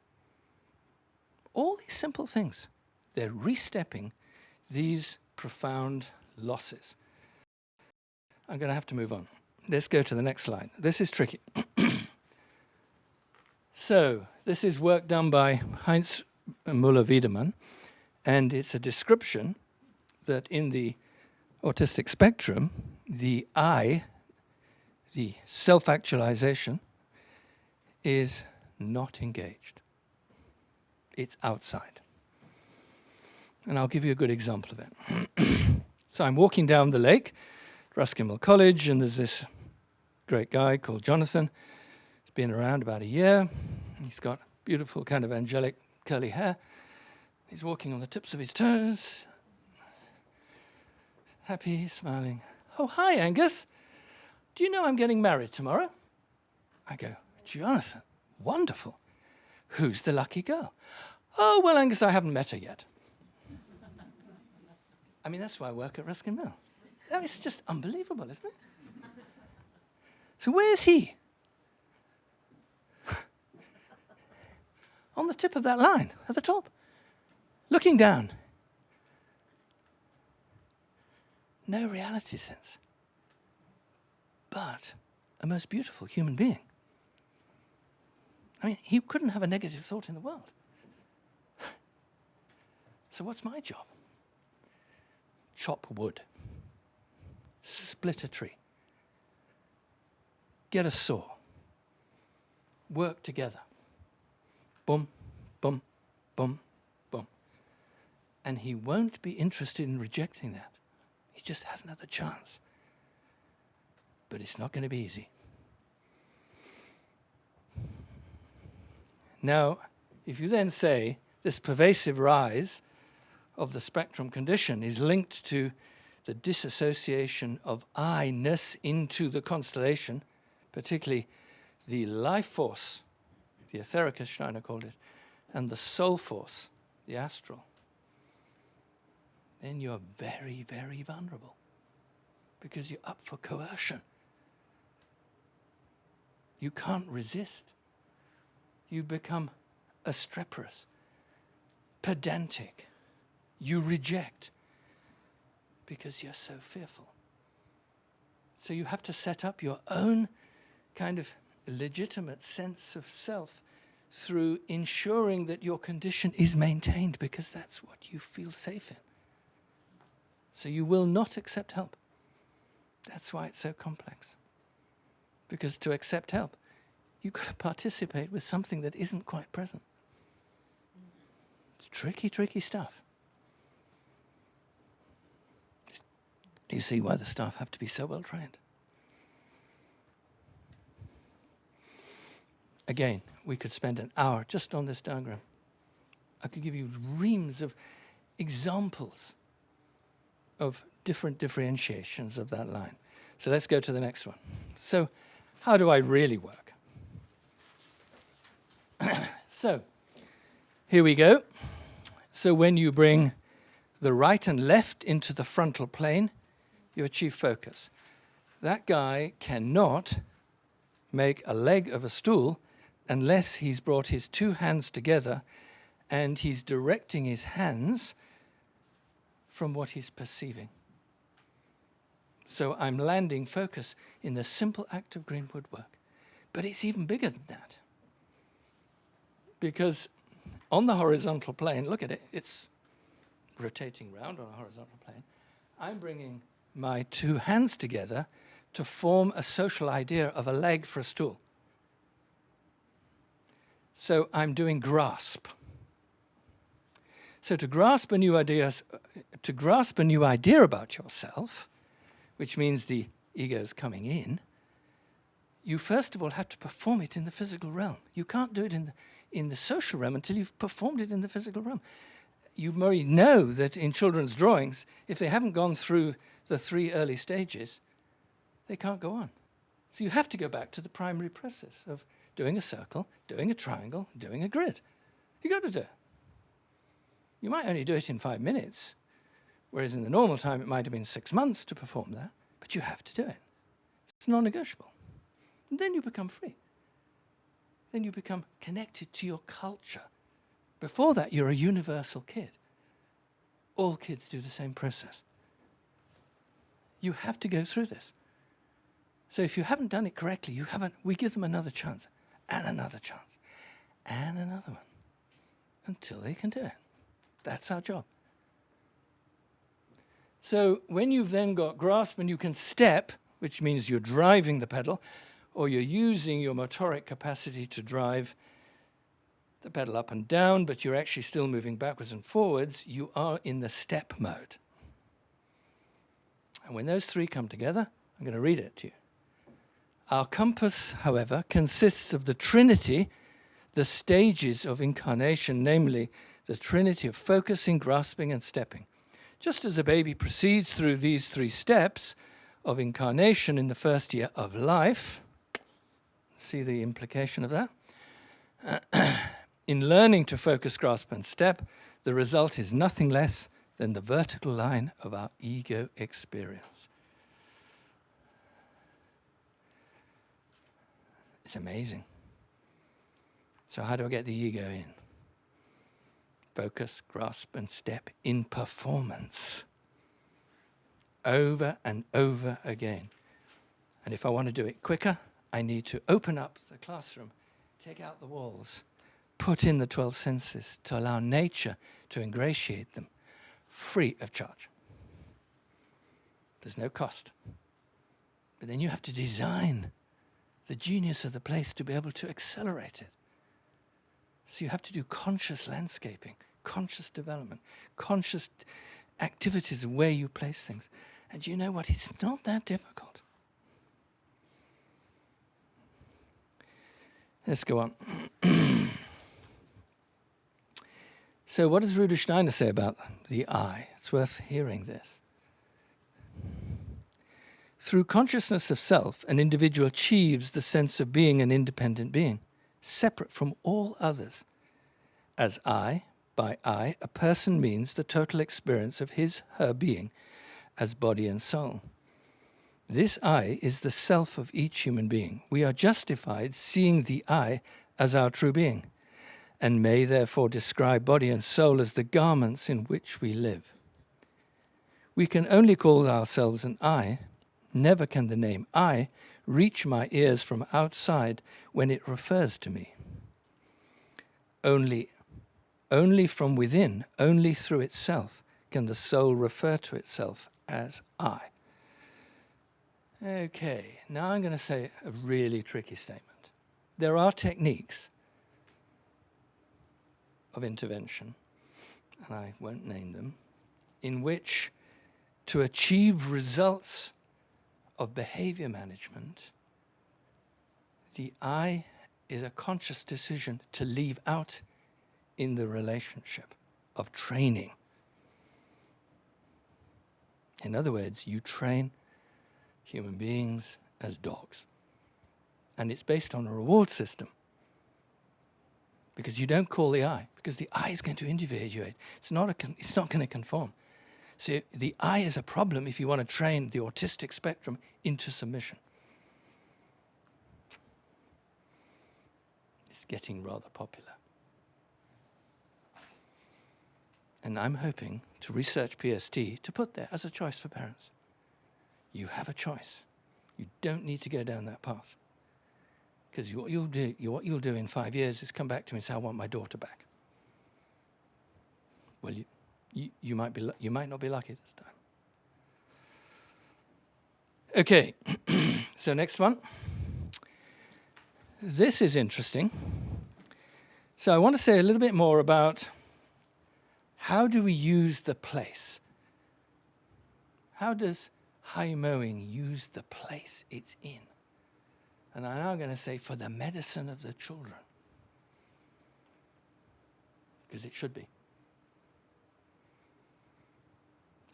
S2: All these simple things. They're re-stepping these profound losses. I'm going to have to move on. Let's go to the next slide. This is tricky. So, this is work done by Heinz Müller-Wiedemann, and it's a description that in the autistic spectrum, the I, the self-actualization, is not engaged. It's outside. And I'll give you a good example of it. So I'm walking down the lake, Ruskin College, and there's this great guy called Jonathan. He's been around about a year. He's got beautiful kind of angelic curly hair. He's walking on the tips of his toes. Happy, smiling. Oh, hi, Aonghus. Do you know I'm getting married tomorrow? I go, Jonathan, wonderful. Who's the lucky girl? Oh, well, Aonghus, I haven't met her yet. I mean, that's why I work at Ruskin Mill. That is just unbelievable, isn't it? So where's he? On the tip of that line, at the top, looking down. No reality sense, but a most beautiful human being. I mean, he couldn't have a negative thought in the world. So what's my job? Chop wood, split a tree, get a saw, work together. Boom, boom, boom, boom. And he won't be interested in rejecting that. He just hasn't had the chance. But it's not going to be easy. Now, if you then say this pervasive rise of the spectrum condition is linked to the disassociation of I-ness into the constellation, particularly the life force, the etheric, as Steiner called it, and the soul force, the astral, then you're very, very vulnerable because you're up for coercion. You can't resist. You become obstreperous, pedantic. You reject because you're so fearful. So you have to set up your own kind of legitimate sense of self through ensuring that your condition is maintained because that's what you feel safe in. So you will not accept help. That's why it's so complex. Because to accept help, you've got to participate with something that isn't quite present. It's tricky, tricky stuff. You see why the staff have to be so well trained. Again, we could spend an hour just on this diagram. I could give you reams of examples of different differentiations of that line. So let's go to the next one. So how do I really work? So here we go. So when you bring the right and left into the frontal plane, you achieve focus. That guy cannot make a leg of a stool unless he's brought his two hands together and he's directing his hands from what he's perceiving. So I'm landing focus in the simple act of green woodwork. But it's even bigger than that. Because on the horizontal plane, look at it, it's rotating round on a horizontal plane. I'm bringing my two hands together to form a social idea of a leg for a stool. So I'm doing grasp. So to grasp a new idea about yourself, which means the ego is coming in, you first of all have to perform it in the physical realm. You can't do it in the social realm until you've performed it in the physical realm. You already know that in children's drawings, if they haven't gone through the 3 early stages, they can't go on. So you have to go back to the primary process of doing a circle, doing a triangle, doing a grid. You got to do it. You might only do it in 5 minutes, whereas in the normal time it might have been 6 months to perform that, but you have to do it. It's non-negotiable. And then you become free. Then you become connected to your culture. Before that, you're a universal kid. All kids do the same process. You have to go through this. So if you haven't done it correctly, we give them another chance, and another chance, and another one, until they can do it. That's our job. So when you've then got grasp and you can step, which means you're driving the pedal, or you're using your motoric capacity to drive the pedal up and down, but you're actually still moving backwards and forwards, you are in the step mode. And when those 3 come together, I'm going to read it to you. Our compass, however, consists of the Trinity, the stages of incarnation, namely the Trinity of focusing, grasping, and stepping. Just as a baby proceeds through these 3 steps of incarnation in the first year of life, see the implication of that? In learning to focus, grasp, and step, the result is nothing less than the vertical line of our ego experience. It's amazing. So how do I get the ego in? Focus, grasp, and step in performance. Over and over again. And if I want to do it quicker, I need to open up the classroom, take out the walls, put in the 12 senses to allow nature to ingratiate them, free of charge. There's no cost. But then you have to design the genius of the place to be able to accelerate it. So you have to do conscious landscaping, conscious development, conscious activities of where you place things. And you know what? It's not that difficult. Let's go on. So what does Rudolf Steiner say about the I? It's worth hearing this. Through consciousness of self, an individual achieves the sense of being an independent being, separate from all others. As I, by I, a person means the total experience of his, her being as body and soul. This I is the self of each human being. We are justified seeing the I as our true being, and may therefore describe body and soul as the garments in which we live. We can only call ourselves an I. Never can the name I reach my ears from outside when it refers to me. Only from within, only through itself, can the soul refer to itself as I. Okay, now I'm going to say a really tricky statement. There are techniques of intervention, and I won't name them, in which to achieve results of behavior management, the I is a conscious decision to leave out in the relationship of training. In other words, you train human beings as dogs. And it's based on a reward system. Because you don't call the eye, because the eye is going to individuate. It's not going to conform. So the eye is a problem if you want to train the autistic spectrum into submission. It's getting rather popular. And I'm hoping to research PST to put there as a choice for parents. You have a choice. You don't need to go down that path. Because what you'll do in 5 years is come back to me and say, I want my daughter back. Well, you might not be lucky this time. Okay, so next one. This is interesting. So I want to say a little bit more about how do we use the place? How does high mowing use the place it's in? And I'm now going to say for the medicine of the children. Because it should be.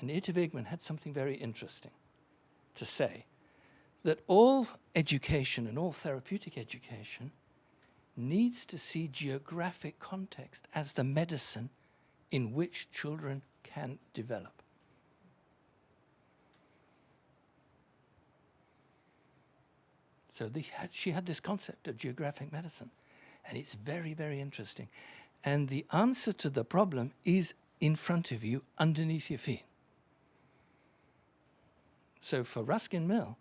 S2: And Ita Wigman had something very interesting to say, that all education and all therapeutic education needs to see geographic context as the medicine in which children can develop. So she had this concept of geographic medicine, and it's very, very interesting. And the answer to the problem is in front of you, underneath your feet. So for Ruskin Mill,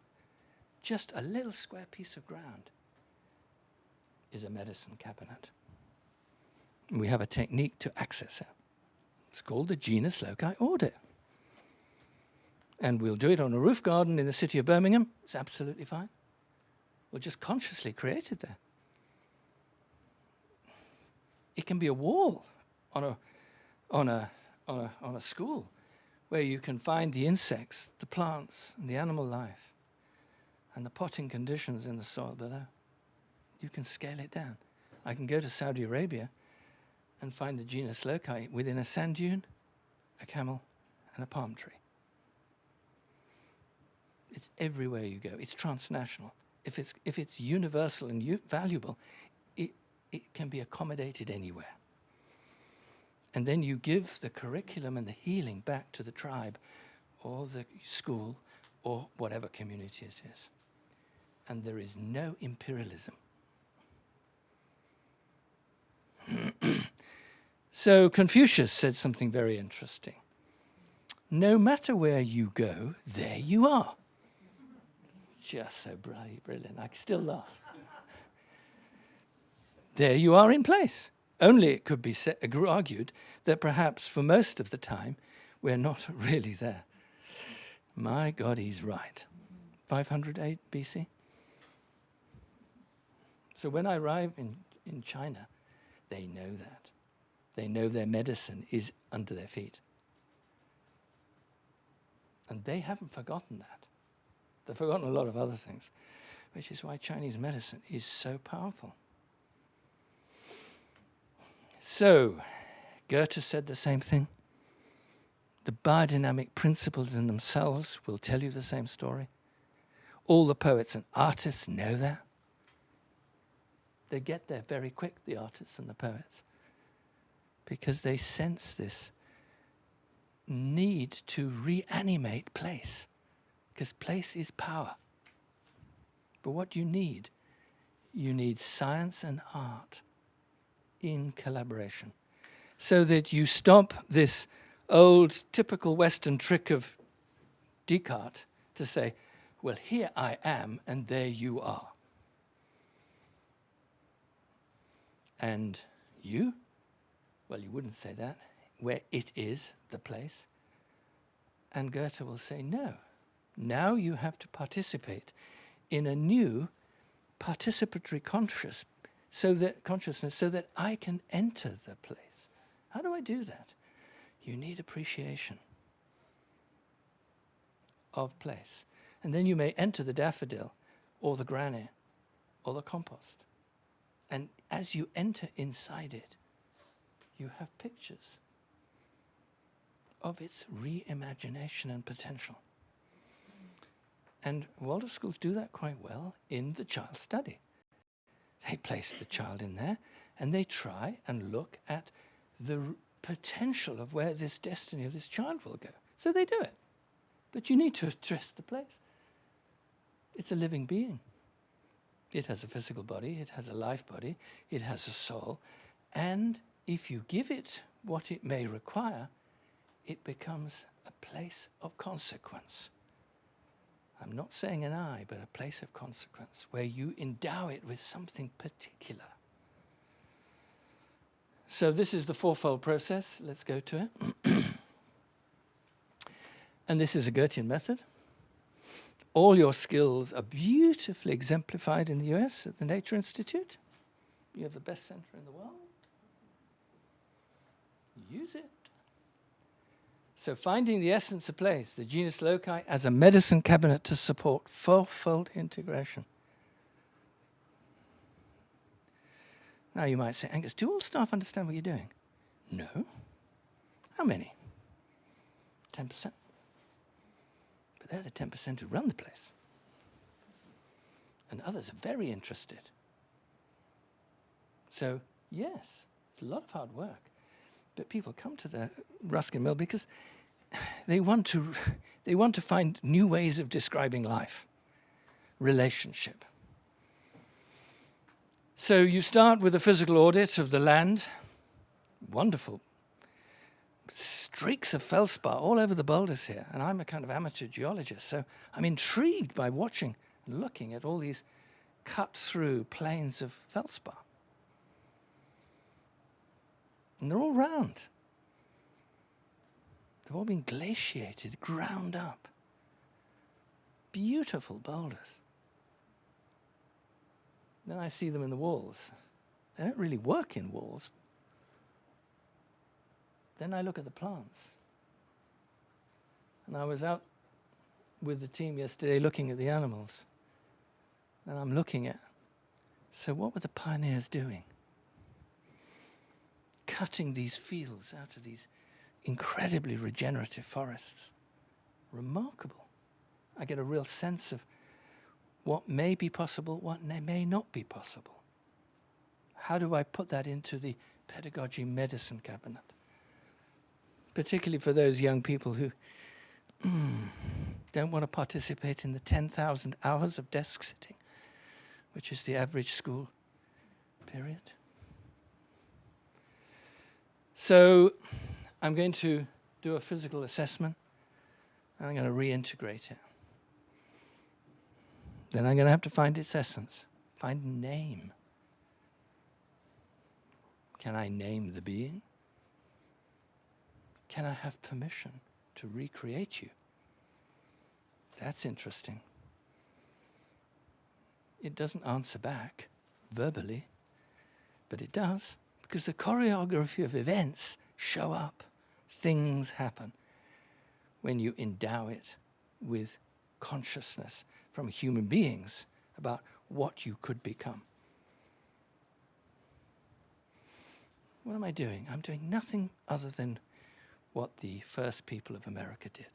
S2: just a little square piece of ground is a medicine cabinet. And we have a technique to access it. It's called the genus loci audit. And we'll do it on a roof garden in the city of Birmingham. It's absolutely fine. We'll just consciously create it there. It can be a wall on a school where you can find the insects, the plants, and the animal life, and the potting conditions in the soil below. You can scale it down. I can go to Saudi Arabia and find the genus loci within a sand dune, a camel, and a palm tree. It's everywhere you go. It's transnational. If it's universal and valuable, it can be accommodated anywhere. And then you give the curriculum and the healing back to the tribe or the school or whatever community it is. And there is no imperialism. So Confucius said something very interesting. No matter where you go, there you are. Just so brilliant. I can still laugh. There you are in place. Only it could be argued that perhaps for most of the time, we're not really there. My God, he's right. 508 BC. So when I arrive in China, they know that. They know their medicine is under their feet. And they haven't forgotten that. They've forgotten a lot of other things, which is why Chinese medicine is so powerful. So, Goethe said the same thing. The biodynamic principles in themselves will tell you the same story. All the poets and artists know that. They get there very quick, the artists and the poets, because they sense this need to reanimate place, because place is power. But what do you need? You need science and art in collaboration, so that you stop this old typical Western trick of Descartes to say, well, here I am and there you are. And you? Well, you wouldn't say that, where it is the place. And Goethe will say, no. Now you have to participate in a new participatory consciousness so that I can enter the place. How do I do that? You need appreciation of place. And then you may enter the daffodil or the granite or the compost. And as you enter inside it, you have pictures of its reimagination and potential. And Waldorf schools do that quite well in the child study. They place the child in there and they try and look at the potential of where this destiny of this child will go. So they do it. But you need to address the place. It's a living being. It has a physical body, it has a life body, it has a soul. And if you give it what it may require, it becomes a place of consequence. I'm not saying an eye, but a place of consequence, where you endow it with something particular. So this is the fourfold process. Let's go to it. And this is a Goethean method. All your skills are beautifully exemplified in the US at the Nature Institute. You have the best center in the world. Use it. So finding the essence of place, the genus loci, as a medicine cabinet to support fourfold integration. Now you might say, Aonghus, do all staff understand what you're doing? No. How many? 10%. But they're the 10% who run the place. And others are very interested. So, yes, it's a lot of hard work. But people come to the Ruskin Mill because they want to find new ways of describing life, relationship. So you start with a physical audit of the land. Wonderful. Streaks of feldspar all over the boulders here. And I'm a kind of amateur geologist, so I'm intrigued by watching and looking at all these cut-through plains of feldspar. And they're all round. They've all been glaciated, ground up. Beautiful boulders. Then I see them in the walls. They don't really work in walls. Then I look at the plants. And I was out with the team yesterday looking at the animals. And I'm looking at, so what were the pioneers doing? Cutting these fields out of these incredibly regenerative forests. Remarkable. I get a real sense of what may be possible, what may not be possible. How do I put that into the pedagogy medicine cabinet? Particularly for those young people who don't want to participate in the 10,000 hours of desk sitting, which is the average school period. So I'm going to do a physical assessment, and I'm going to reintegrate it. Then I'm going to have to find its essence, find a name. Can I name the being? Can I have permission to recreate you? That's interesting. It doesn't answer back verbally, but it does, because the choreography of events show up. Things happen when you endow it with consciousness from human beings about what you could become. What am I doing? I'm doing nothing other than what the first people of America did.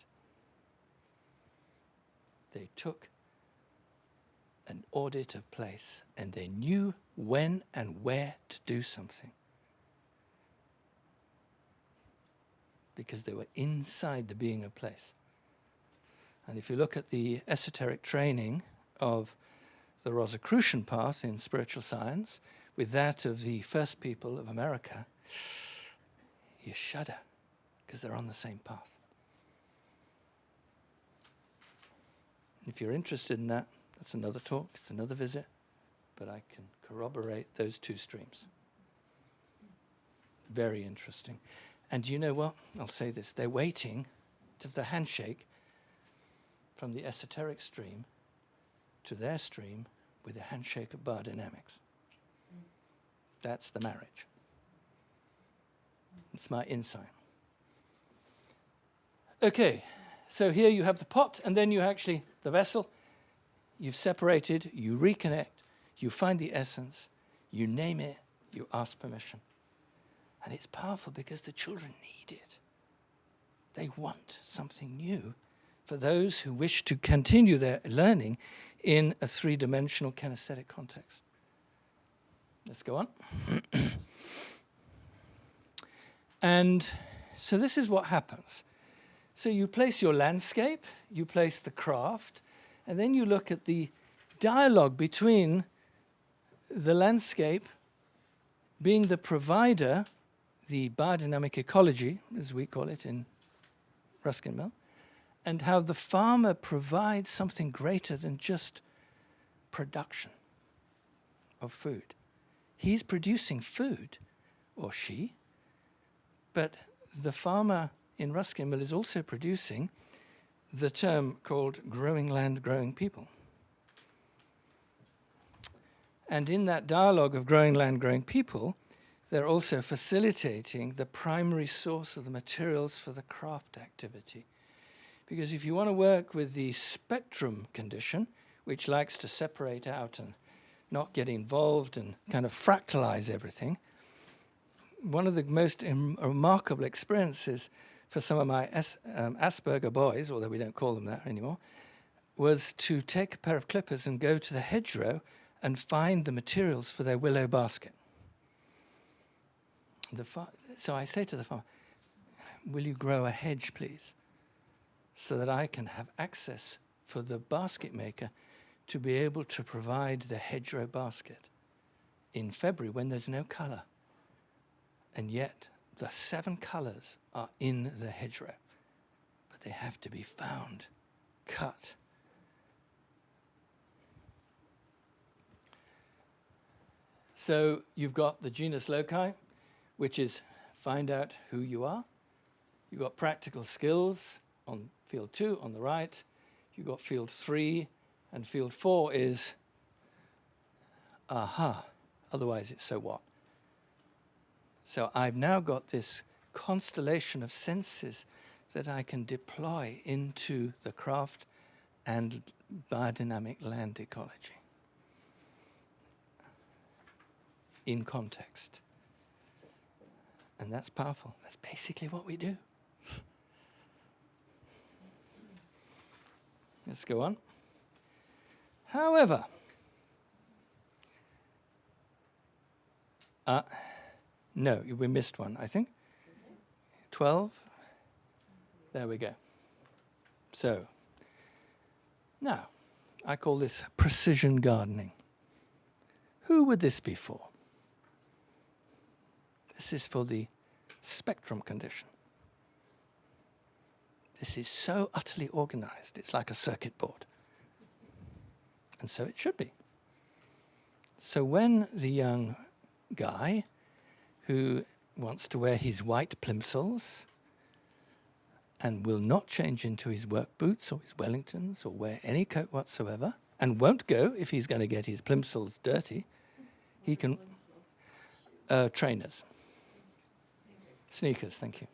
S2: They took an audit of place and they knew when and where to do something, because they were inside the being of place. And if you look at the esoteric training of the Rosicrucian path in spiritual science with that of the first people of America, you shudder, because they're on the same path. If you're interested in that, that's another talk, it's another visit, but I can corroborate those two streams. Very interesting. And do you know what? I'll say this. They're waiting to the handshake from the esoteric stream to their stream with a handshake of biodynamics. That's the marriage. It's my insight. Okay, so here you have the pot, and then you actually, the vessel, you've separated, you reconnect, you find the essence, You name it, you ask permission. And it's powerful because the children need it. They want something new for those who wish to continue their learning in a three-dimensional kinesthetic context. Let's go on. And so this is what happens. So you place your landscape, you place the craft, and then you look at the dialogue between the landscape being the provider, the biodynamic ecology, as we call it in Ruskin Mill, and how the farmer provides something greater than just production of food. He's producing food, or she, but the farmer in Ruskin Mill is also producing the term called growing land, growing people. And in that dialogue of growing land, growing people, they're also facilitating the primary source of the materials for the craft activity. Because if you want to work with the spectrum condition, which likes to separate out and not get involved and kind of fractalize everything, one of the most remarkable experiences for some of my Asperger boys, although we don't call them that anymore, was to take a pair of clippers and go to the hedgerow and find the materials for their willow basket. So I say to the farmer, will you grow a hedge, please, so that I can have access for the basket maker to be able to provide the hedgerow basket in February when there's no color. And yet the 7 colors are in the hedgerow, but they have to be found, cut. So you've got the genus loci, which is find out who you are. You've got practical skills on field 2 on the right. You've got field 3, and field 4 is aha, otherwise it's so what. So I've now got this constellation of senses that I can deploy into the craft and biodynamic land ecology in context. And that's powerful. That's basically what we do. Let's go on. However, no, we missed one, I think. 12. There we go. So, now, I call this precision gardening. Who would this be for? This is for the spectrum condition. This is so utterly organized, it's like a circuit board. And so it should be. So when the young guy who wants to wear his white plimsolls and will not change into his work boots or his Wellingtons or wear any coat whatsoever, and won't go if he's going to get his plimsolls dirty, he can... trainers. Sneakers, thank you.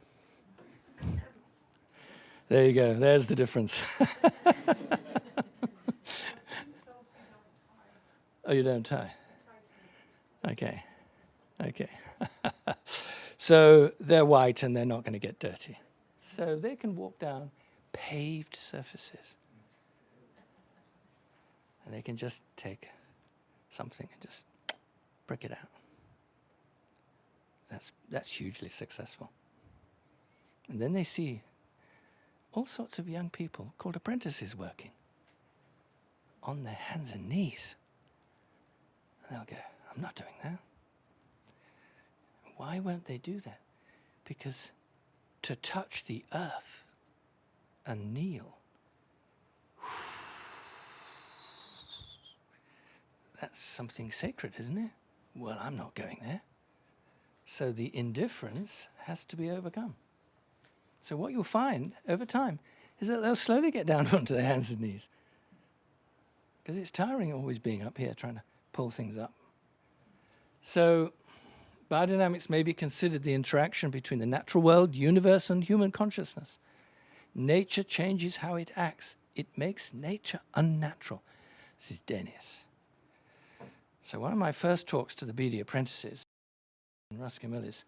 S2: There you go, there's the difference. Oh, you don't tie? Okay. So they're white and they're not going to get dirty. So they can walk down paved surfaces. And they can just take something and just prick it out. That's hugely successful. And then they see all sorts of young people called apprentices working on their hands and knees. And they'll go, I'm not doing that. Why won't they do that? Because to touch the earth and kneel, that's something sacred, isn't it? Well, I'm not going there. So the indifference has to be overcome. So what you'll find over time is that they'll slowly get down onto their hands and knees. Because it's tiring always being up here trying to pull things up. So biodynamics may be considered the interaction between the natural world, universe, and human consciousness. Nature changes how it acts. It makes nature unnatural. This is Dennis. So one of my first talks to the beady apprentices in Ruskin Mill is,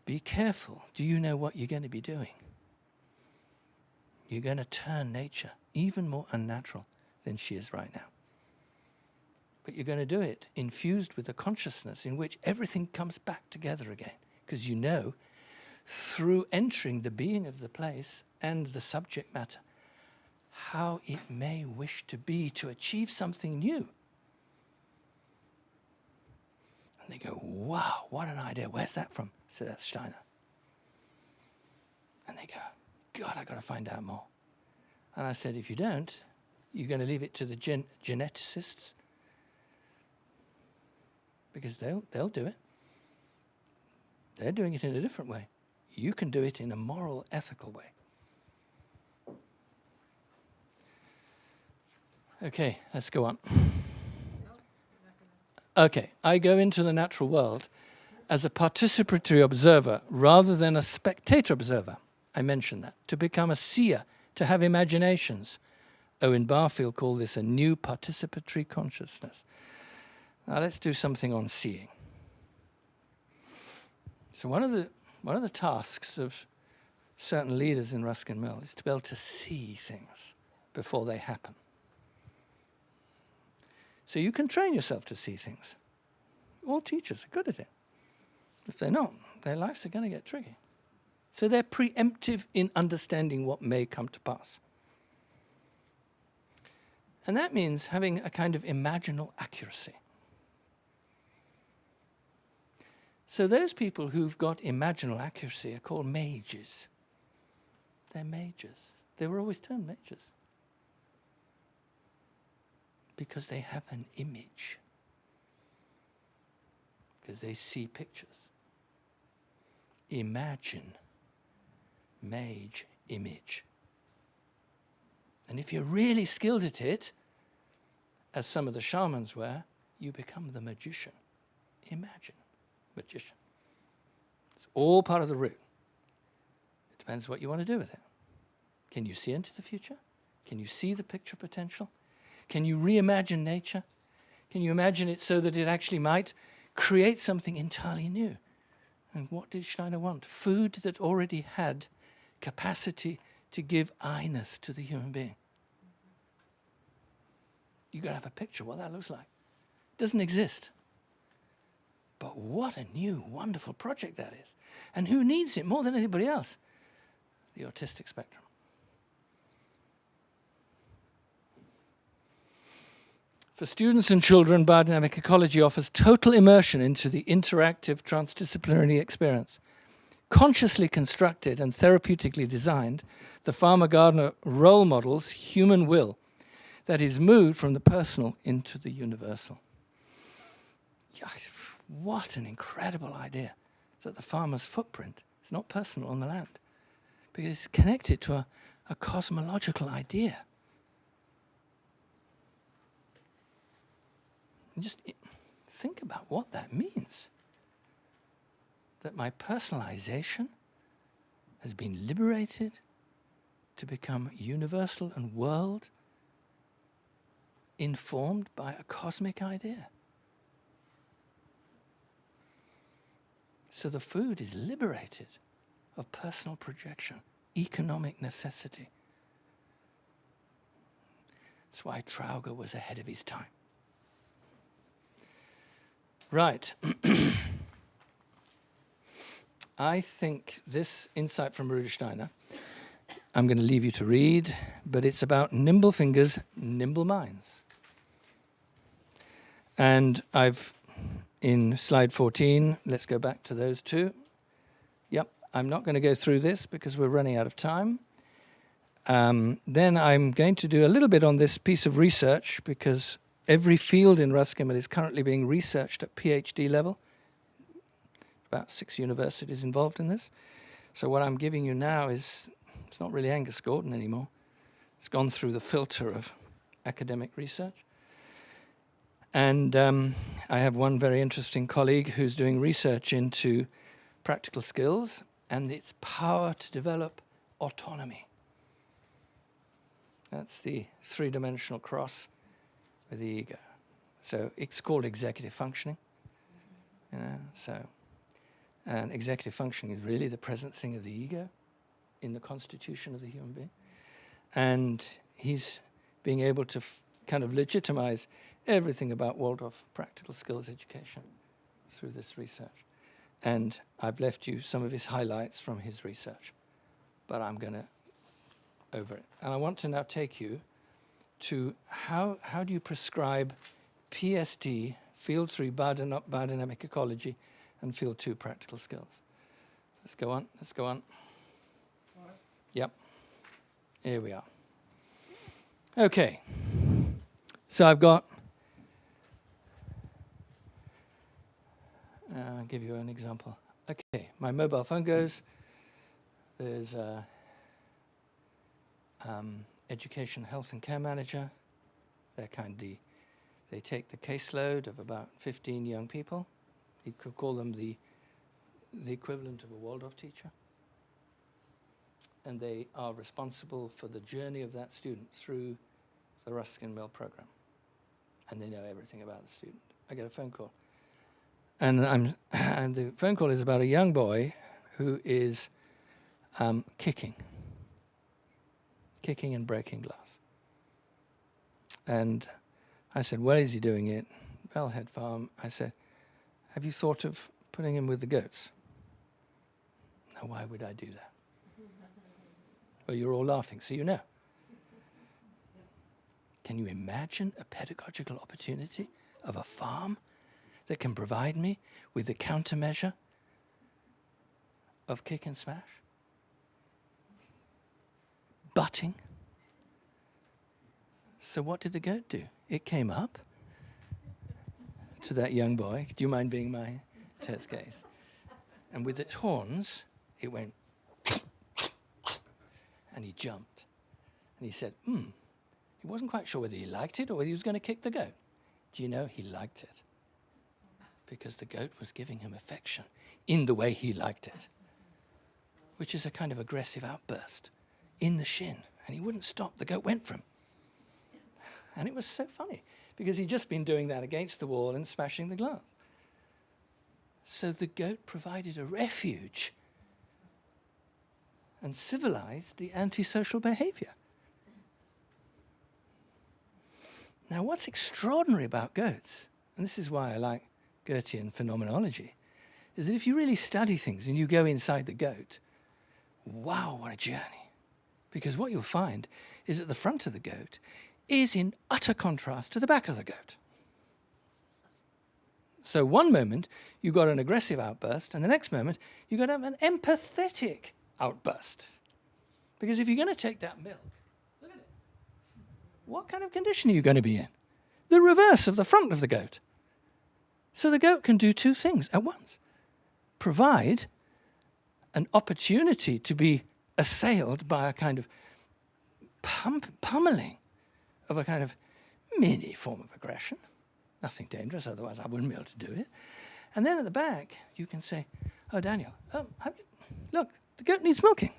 S2: be careful. Do you know what you're going to be doing? You're going to turn nature even more unnatural than she is right now. But you're going to do it infused with a consciousness in which everything comes back together again. Because you know, through entering the being of the place and the subject matter, how it may wish to be to achieve something new. And they go, wow, what an idea. Where's that from? So that's Steiner. And they go, God, I've got to find out more. And I said, if you don't, you're going to leave it to the geneticists, because they'll do it. They're doing it in a different way. You can do it in a moral, ethical way. Okay, let's go on. Okay, I go into the natural world as a participatory observer rather than a spectator observer. I mentioned that. To become a seer, to have imaginations. Owen Barfield called this a new participatory consciousness. Now let's do something on seeing. So one of the tasks of certain leaders in Ruskin Mill is to be able to see things before they happen. So you can train yourself to see things. All teachers are good at it. If they're not, their lives are going to get tricky. So they're preemptive in understanding what may come to pass. And that means having a kind of imaginal accuracy. So those people who've got imaginal accuracy are called mages. They're mages. They were always termed mages. Because they have an image. Because they see pictures. Imagine, mage, image. And if you're really skilled at it, as some of the shamans were, you become the magician. Imagine, magician. It's all part of the route. It depends what you want to do with it. Can you see into the future? Can you see the picture potential? Can you reimagine nature? Can you imagine it so that it actually might create something entirely new? And what did Steiner want? Food that already had capacity to give I-ness to the human being. You've got to have a picture of what that looks like. It doesn't exist. But what a new, wonderful project that is. And who needs it more than anybody else? The autistic spectrum. For students and children, biodynamic ecology offers total immersion into the interactive transdisciplinary experience. Consciously constructed and therapeutically designed, the farmer-gardener role models human will that is moved from the personal into the universal. Yeah, what an incredible idea, that the farmer's footprint is not personal on the land, because it's connected to a cosmological idea. And just think about what that means. That my personalization has been liberated to become universal and world, informed by a cosmic idea. So the food is liberated of personal projection, economic necessity. That's why Traugott was ahead of his time. Right. I think this insight from Rudolf Steiner, I'm going to leave you to read, but it's about nimble fingers, nimble minds. And I've, in slide 14, let's go back to those two. Yep, I'm not going to go through this because we're running out of time. Then I'm going to do a little bit on this piece of research, because every field in Ruskin Mill is currently being researched at PhD level. About 6 universities involved in this. So what I'm giving you now is, it's not really Aonghus Gordon anymore. It's gone through the filter of academic research. And I have one very interesting colleague who's doing research into practical skills and its power to develop autonomy. That's the 3-dimensional cross with the ego. So it's called executive functioning. And executive functioning is really the presencing of the ego in the constitution of the human being. And he's being able to kind of legitimize everything about Waldorf practical skills education through this research. And I've left you some of his highlights from his research, but I'm going to over it. And I want to now take you to how do you prescribe PSD, Field 3 biodynamic ecology, and Field 2 practical skills. Let's go on. Yep. Here we are. Okay. So I've got, I'll give you an example. Okay, my mobile phone goes. There's education, health and care manager. They take the caseload of about 15 young people. You could call them the equivalent of a Waldorf teacher. And they are responsible for the journey of that student through the Ruskin Mill program. And they know everything about the student. I get a phone call. And the phone call is about a young boy who is kicking and breaking glass. And I said, where is he doing it? Bellhead Farm. I said, have you thought of putting him with the goats? Now, why would I do that? Well, you're all laughing, so you know. Can you imagine a pedagogical opportunity of a farm that can provide me with the countermeasure of kick and smash? Butting. So what did the goat do? It came up to that young boy. Do you mind being my test case? And with its horns, it went, and he jumped. And he said, he wasn't quite sure whether he liked it or whether he was going to kick the goat. Do you know, he liked it? Because the goat was giving him affection in the way he liked it, which is a kind of aggressive outburst in the shin. And he wouldn't stop. The goat went for him. And it was so funny, because he'd just been doing that against the wall and smashing the glass. So the goat provided a refuge and civilized the antisocial behavior. Now, what's extraordinary about goats, and this is why I like Goethean phenomenology, is that if you really study things and you go inside the goat, wow, what a journey. Because what you'll find is that the front of the goat is in utter contrast to the back of the goat. So one moment, you got an aggressive outburst, and the next moment, you got to have an empathetic outburst. Because if you're going to take that milk, look at it. What kind of condition are you going to be in? The reverse of the front of the goat. So the goat can do two things at once. Provide an opportunity to be assailed by a kind of pummeling of a kind of mini form of aggression. Nothing dangerous, otherwise I wouldn't be able to do it. And then at the back, you can say, oh, Daniel, look, the goat needs milking.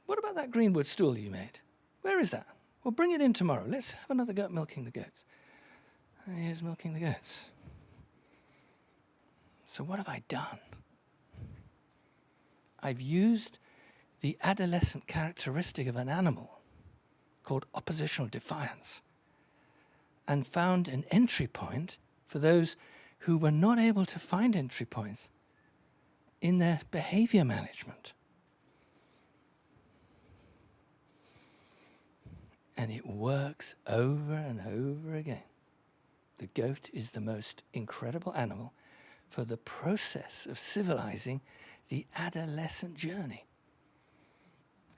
S2: What about that greenwood stool you made? Where is that? Well, bring it in tomorrow. Let's have another goat milking the goats. And here's milking the goats. So what have I done? I've used the adolescent characteristic of an animal called oppositional defiance and found an entry point for those who were not able to find entry points in their behavior management. And it works over and over again. The goat is the most incredible animal for the process of civilizing the adolescent journey.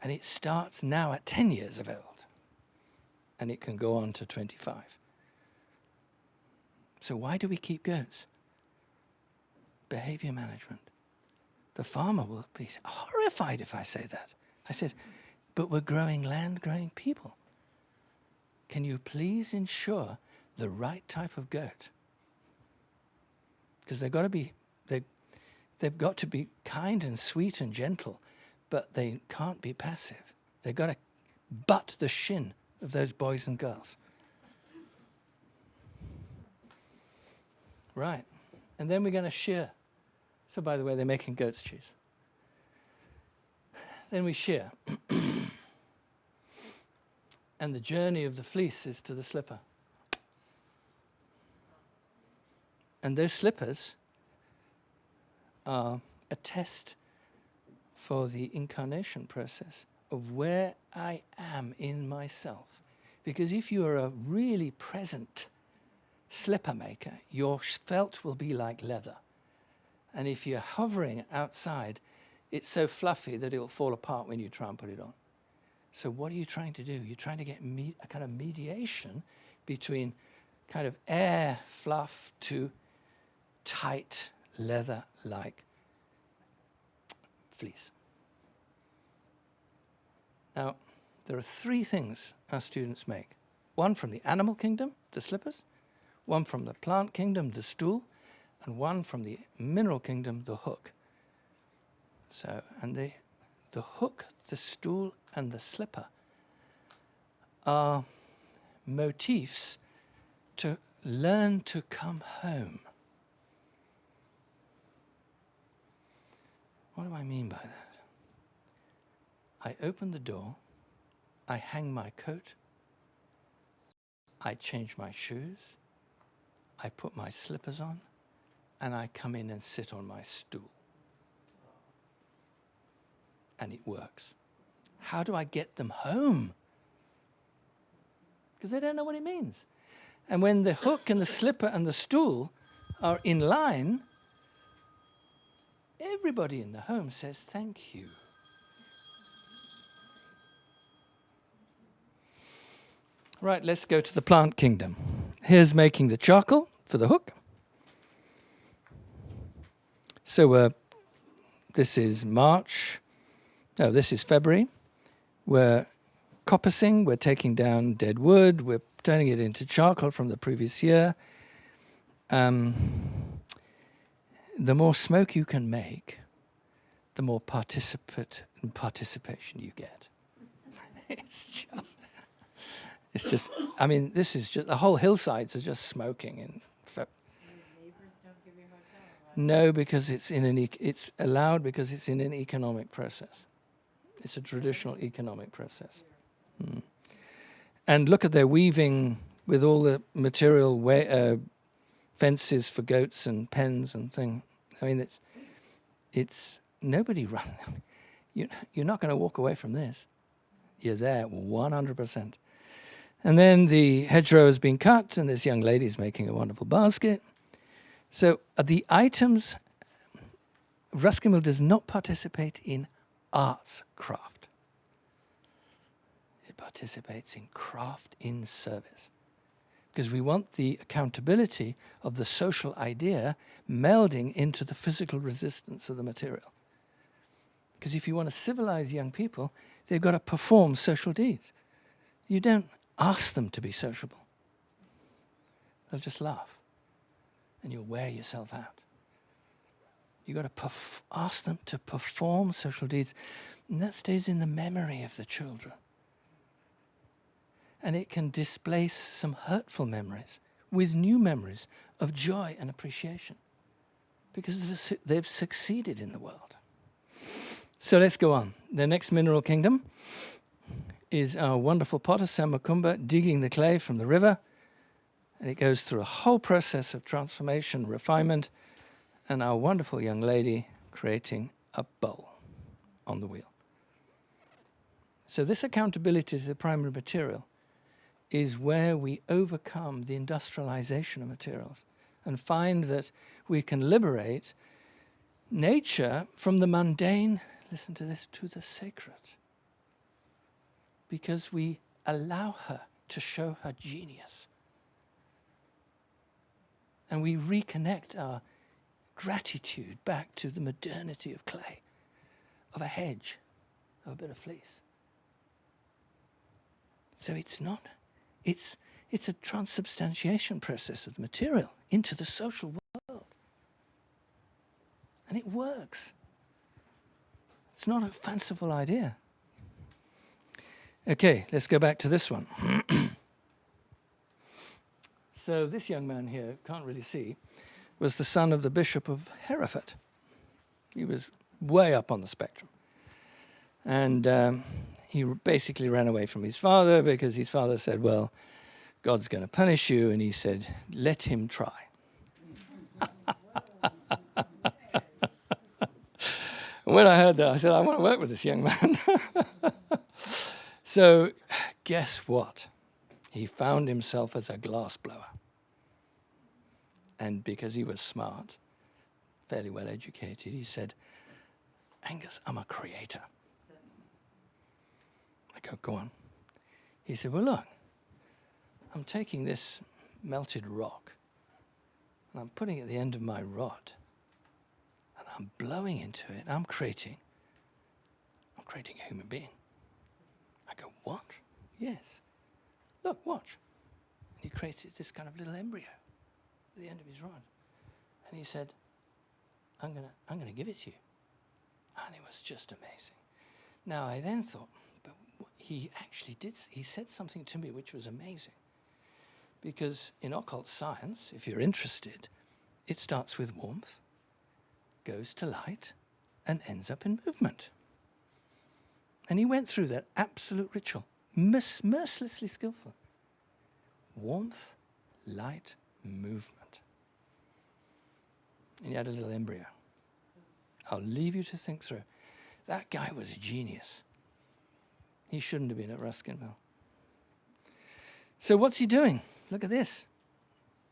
S2: And it starts now at 10 years of old, and it can go on to 25. So why do we keep goats? Behavior management. The farmer will be horrified if I say that. I said, but we're growing land, growing people. Can you please ensure the right type of goat? Because they've got to be kind and sweet and gentle, but they can't be passive. They've got to butt the shin of those boys and girls. Right. And then we're going to shear. So, by the way, they're making goat's cheese. Then we shear. And the journey of the fleece is to the slipper. And those slippers are a test for the incarnation process of where I am in myself. Because if you are a really present slipper maker, your felt will be like leather. And if you're hovering outside, it's so fluffy that it will fall apart when you try and put it on. So what are you trying to do? You're trying to get a kind of mediation between kind of air fluff to tight leather-like fleece. Now, there are three things our students make. One from the animal kingdom, the slippers, one from the plant kingdom, the stool, and one from the mineral kingdom, the hook. So, and the hook, the stool, and the slipper are motifs to learn to come home. What do I mean by that? I open the door, I hang my coat, I change my shoes, I put my slippers on, and I come in and sit on my stool. And it works. How do I get them home? Because they don't know what it means. And when the hook and the slipper and the stool are in line, everybody in the home says thank you. Right, let's go to the plant kingdom. Here's making the charcoal for the hook. So this is March. No, this is February. We're coppicing, we're taking down dead wood, we're turning it into charcoal from the previous year. The more smoke you can make, the more participation you get. It's just, I mean, this is just, the whole hillsides are just smoking.
S3: Your neighbors don't give you a hard time?
S2: No, because it's it's allowed because it's in an economic process. It's a traditional economic process. Mm. And look at their weaving with all the material fences for goats and pens and things. I mean, it's nobody run. You're not going to walk away from this. You're there 100%. And then the hedgerow has been cut, and this young lady's making a wonderful basket. So the items, Ruskin does not participate in arts craft. It participates in craft in service. Because we want the accountability of the social idea melding into the physical resistance of the material. Because if you want to civilize young people, they've got to perform social deeds. You don't ask them to be sociable. They'll just laugh. And you'll wear yourself out. You've got to ask them to perform social deeds. And that stays in the memory of the children. And it can displace some hurtful memories with new memories of joy and appreciation. Because they've succeeded in the world. So let's go on. The next mineral kingdom is our wonderful potter, Sam Makumba, digging the clay from the river. And it goes through a whole process of transformation, refinement, and our wonderful young lady creating a bowl on the wheel. So this accountability to the primary material is where we overcome the industrialization of materials and find that we can liberate nature from the mundane, listen to this, to the sacred. Because we allow her to show her genius. And we reconnect our gratitude back to the modernity of clay, of a hedge, of a bit of fleece. So it's a transubstantiation process of the material into the social world. And it works. It's not a fanciful idea. Okay, let's go back to this one. So this young man here, can't really see, was the son of the Bishop of Hereford. He was way up on the spectrum. And he basically ran away from his father because his father said, well, God's going to punish you. And he said, let him try. And when I heard that, I said, I want to work with this young man. So guess what? He found himself as a glassblower. And because he was smart, fairly well educated, he said, Aonghus, I'm a creator. I go, go on. He said, well, look, I'm taking this melted rock and I'm putting it at the end of my rod and I'm blowing into it. I'm creating a human being. I go, what? Yes. Look, watch. And he created this kind of little embryo at the end of his rod. And he said, I'm gonna give it to you. And it was just amazing. Now, I then thought, but he actually he said something to me which was amazing. Because in occult science, if you're interested, it starts with warmth, goes to light, and ends up in movement. And he went through that absolute ritual, mercilessly skillful. Warmth, light, movement. And he had a little embryo. I'll leave you to think through. That guy was a genius. He shouldn't have been at Ruskinville. So what's he doing? Look at this.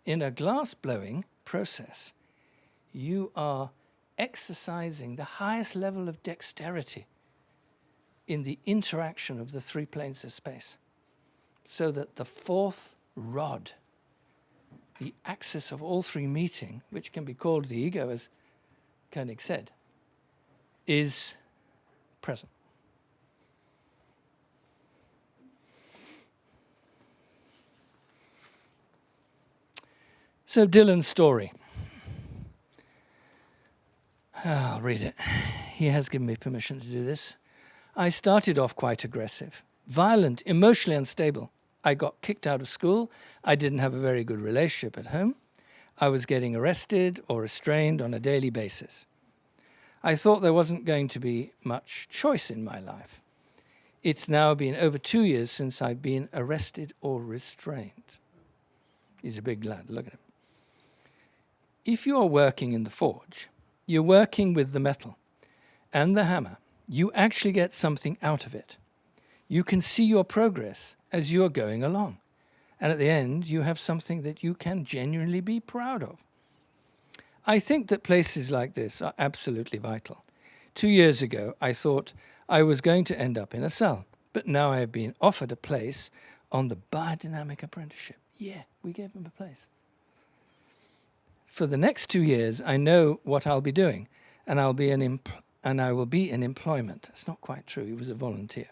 S2: In a glass blowing process, you are exercising the highest level of dexterity in the interaction of the three planes of space, so that the fourth rod, the axis of all three meeting, which can be called the ego, as Koenig said, is present. So Dylan's story. I'll read it. He has given me permission to do this. I started off quite aggressive, violent, emotionally unstable. I got kicked out of school. I didn't have a very good relationship at home. I was getting arrested or restrained on a daily basis. I thought there wasn't going to be much choice in my life. It's now been over 2 years since I've been arrested or restrained. He's a big lad, look at him. If you are working in the forge, you're working with the metal and the hammer. You actually get something out of it. You can see your progress as you are going along. And at the end, you have something that you can genuinely be proud of. I think that places like this are absolutely vital. 2 years ago, I thought I was going to end up in a cell, but now I have been offered a place on the biodynamic apprenticeship. Yeah, we gave him a place. For the next 2 years, I know what I'll be doing, and I will be in employment. That's not quite true. He was a volunteer.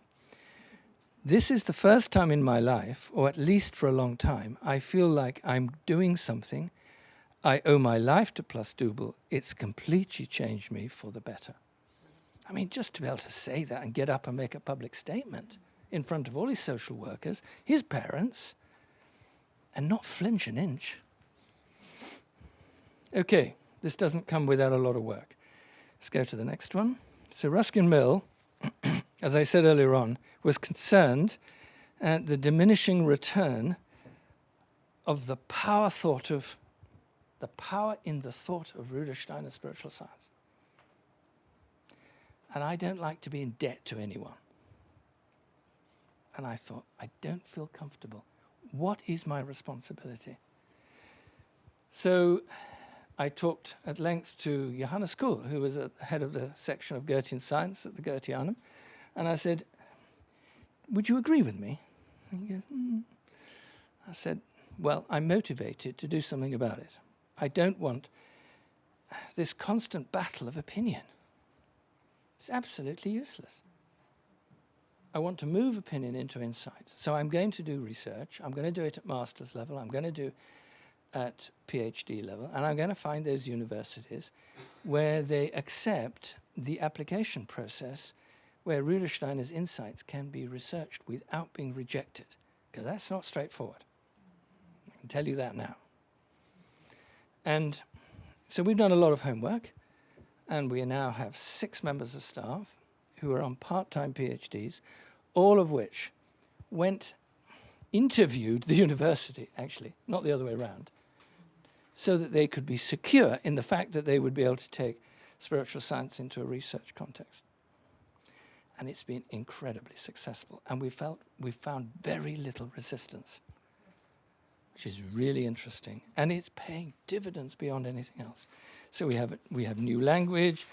S2: This is the first time in my life, or at least for a long time, I feel like I'm doing something. I owe my life to Plus Double. It's completely changed me for the better. I mean, just to be able to say that and get up and make a public statement in front of all his social workers, his parents, and not flinch an inch. Okay, this doesn't come without a lot of work. Let's go to the next one. So Ruskin Mill, as I said earlier on, was concerned at the diminishing return of the power in the thought of Rudolf Steiner's spiritual science. And I don't like to be in debt to anyone. And I thought, I don't feel comfortable. What is my responsibility? So I talked at length to Johannes Kuhl, who was at the head of the section of Goethean science at the Goetheanum, and I said, would you agree with me? And he goes, I said, well, I'm motivated to do something about it. I don't want this constant battle of opinion. It's absolutely useless. I want to move opinion into insight. So I'm going to do research. I'm going to do it at master's level. I'm going to do at PhD level. And I'm going to find those universities where they accept the application process where Rudolf Steiner's insights can be researched without being rejected. Because that's not straightforward. I can tell you that now. And So we've done a lot of homework, and we now have 6 members of staff who are on part-time PhDs, all of which interviewed the university, actually, not the other way around, so that they could be secure in the fact that they would be able to take spiritual science into a research context. And it's been incredibly successful. And we found very little resistance, which is really interesting. And it's paying dividends beyond anything else. So we have new language,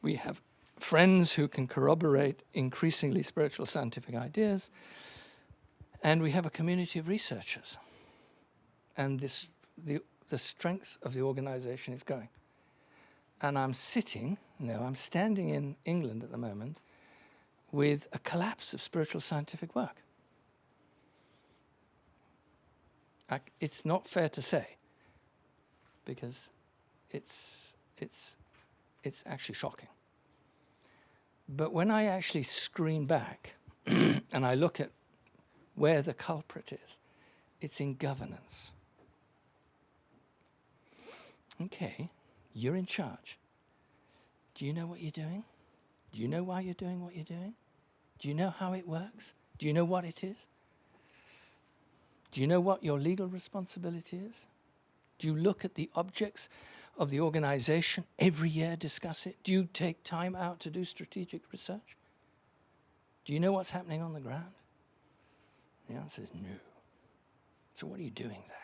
S2: we have friends who can corroborate increasingly spiritual scientific ideas, and we have a community of researchers. And the strength of the organization is growing. And I'm standing in England at the moment with a collapse of spiritual scientific work. It's not fair to say, because it's actually shocking. But when I actually screen back and I look at where the culprit is, it's in governance. Okay, you're in charge. Do you know what you're doing? Do you know why you're doing what you're doing? Do you know how it works? Do you know what it is? Do you know what your legal responsibility is? Do you look at the objects of the organization every year, discuss it? Do you take time out to do strategic research? Do you know what's happening on the ground? The answer is no. So what are you doing there?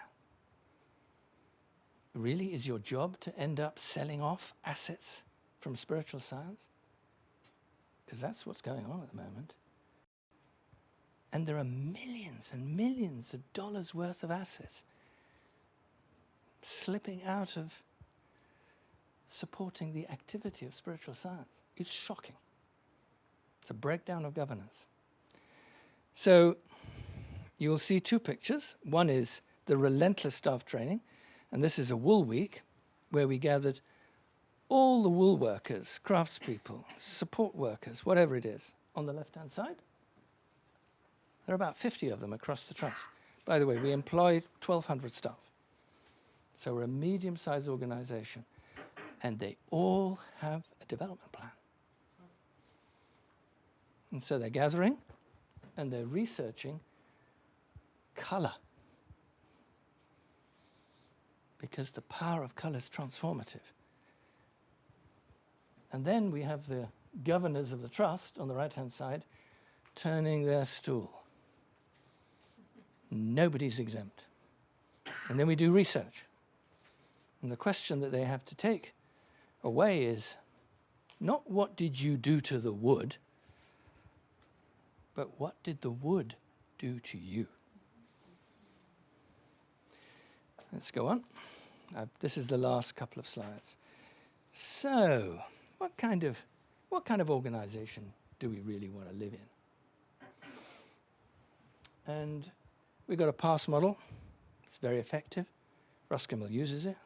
S2: Really, is your job to end up selling off assets from spiritual science? Because that's what's going on at the moment. And there are millions and millions of dollars worth of assets slipping out of supporting the activity of spiritual science. It's shocking. It's a breakdown of governance. So you'll see 2 pictures. One is the relentless staff training, and this is a wool week where we gathered all the wool workers, craftspeople, support workers, whatever it is, on the left-hand side. There are about 50 of them across the trust. By the way, we employ 1,200 staff. So we're a medium-sized organization, and they all have a development plan. And so they're gathering, and they're researching color, because the power of color is transformative. And then we have the governors of the trust on the right-hand side turning their stool. Nobody's exempt. And then we do research. And the question that they have to take away is not what did you do to the wood, but what did the wood do to you? Let's go on. This is the last couple of slides. So, what kind of organization do we really want to live in? And we've got a pass model. It's very effective. Ruskin uses it.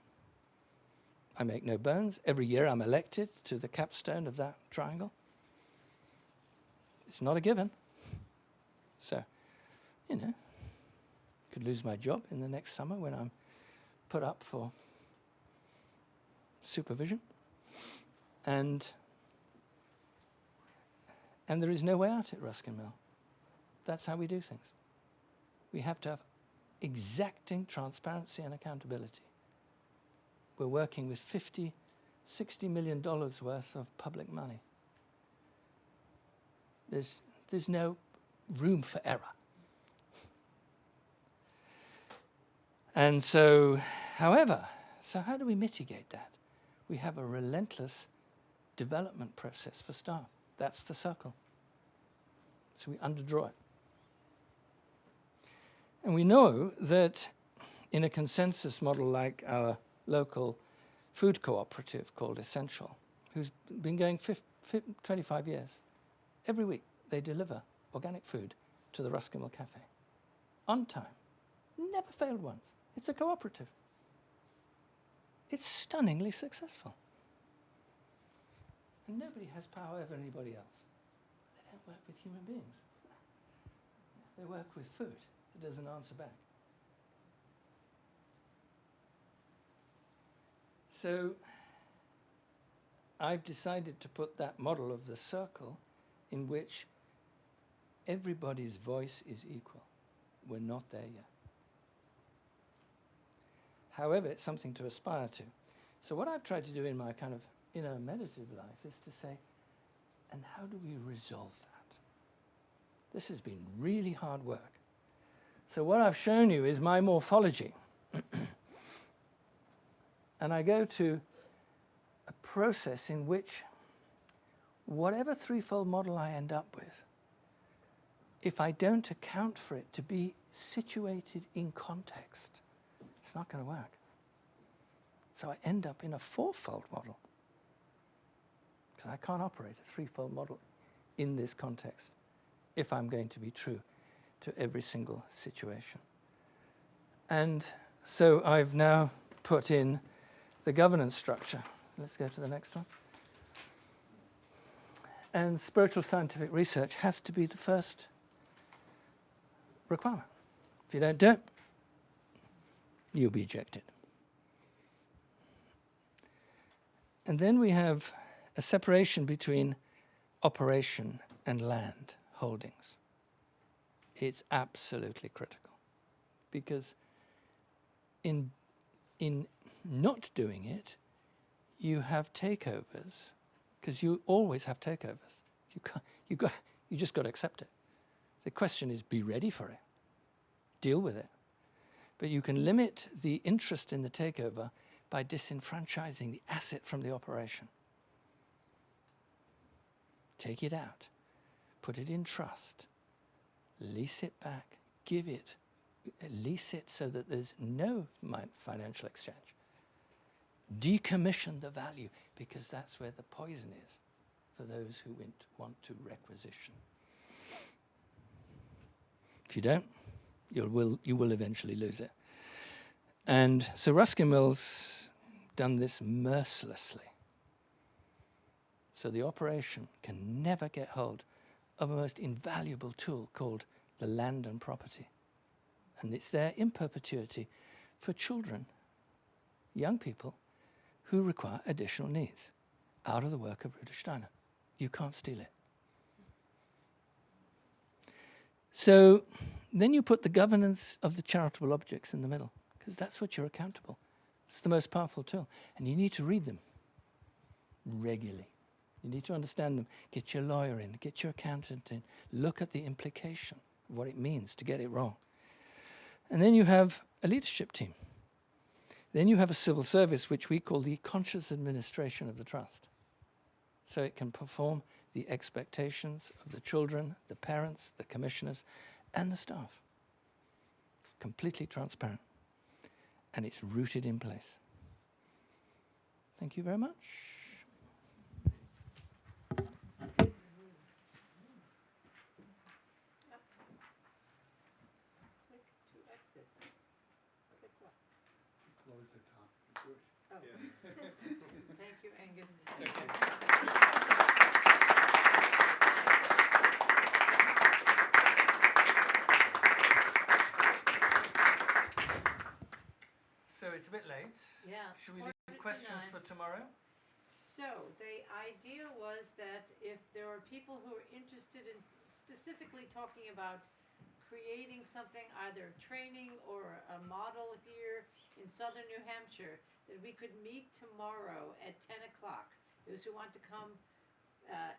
S2: I make no bones. Every year I'm elected to the capstone of that triangle. It's not a given. So, could lose my job in the next summer when I'm put up for supervision. And there is no way out at Ruskin Mill. That's how we do things. We have to have exacting transparency and accountability. We're working with $50, $60 million worth of public money. There's no room for error. And so, how do we mitigate that? We have a relentless development process for staff. That's the circle. So we underdraw it. And we know that in a consensus model like our local food cooperative called Essential, who's been going 25 years, every week they deliver organic food to the Ruskin Mill Cafe. On time. Never failed once. It's a cooperative. It's stunningly successful. And nobody has power over anybody else. They don't work with human beings. They work with food that doesn't answer back. So I've decided to put that model of the circle in which everybody's voice is equal. We're not there yet. However, it's something to aspire to. So what I've tried to do in my kind of inner meditative life is to say, and how do we resolve that? This has been really hard work. So what I've shown you is my morphology. And I go to a process in which whatever threefold model I end up with, if I don't account for it to be situated in context, it's not going to work. So I end up in a fourfold model, because I can't operate a threefold model in this context if I'm going to be true to every single situation. And so I've now put in the governance structure. Let's go to the next one. And spiritual scientific research has to be the first requirement. If you don't do it, you'll be ejected. And then we have a separation between operation and land holdings. It's absolutely critical, because in not doing it, you have takeovers, because you always have takeovers. You just got to accept it. The question is, be ready for it. Deal with it. But you can limit the interest in the takeover by disenfranchising the asset from the operation. Take it out. Put it in trust. Lease it back. Give it. Lease it so that there's no financial exchange. Decommission the value, because that's where the poison is for those who want to requisition. If you don't, you will eventually lose it. And so Ruskin Mill's done this mercilessly. So the operation can never get hold of a most invaluable tool called the land and property. And it's there in perpetuity for children, young people, who require additional needs out of the work of Rudolf Steiner. You can't steal it. So then you put the governance of the charitable objects in the middle, because that's what you're accountable. It's the most powerful tool. And you need to read them regularly. You need to understand them. Get your lawyer in, get your accountant in, look at the implication of what it means to get it wrong. And then you have a leadership team. Then you have a civil service, which we call the conscious administration of the trust. So it can perform the expectations of the children, the parents, the commissioners, and the staff. It's completely transparent. And it's rooted in place. Thank you very much.
S1: Click to exit. Click what?
S4: Close the top. Good.
S1: Oh. Thank you, Angus.
S2: So it's a bit late.
S1: Yeah.
S2: Should we
S1: 20
S2: leave
S1: to
S2: questions
S1: 9.
S2: for tomorrow?
S1: So the idea was that if there are people who are interested in specifically talking about creating something, either training or a model here in southern New Hampshire, that we could meet tomorrow at 10 o'clock. Those who want to come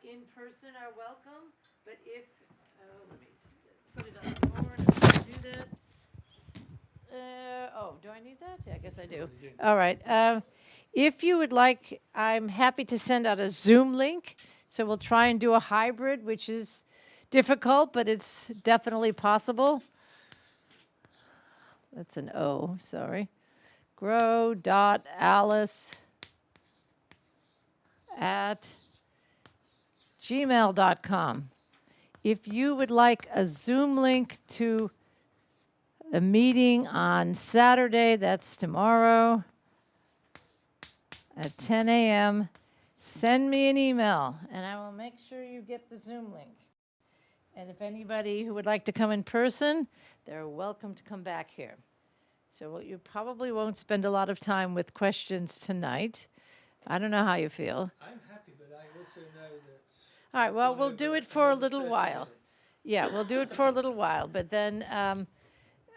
S1: in person are welcome, but if, let me put it on the board, if I do that. Do I need that? Yeah, I guess I do. All right. If you would like, I'm happy to send out a Zoom link. So we'll try and do a hybrid, which is difficult, but it's definitely possible. That's an O, sorry. grow.alice@gmail.com. If you would like a Zoom link to a meeting on Saturday, that's tomorrow, at 10 a.m., send me an email, and I will make sure you get the Zoom link. And if anybody who would like to come in person, they're welcome to come back here. So you probably won't spend a lot of time with questions tonight. I don't know how you feel.
S2: I'm happy, but I also know that.
S1: All right, well, we'll do it for a little while. Yeah, we'll do it for a little while, but then,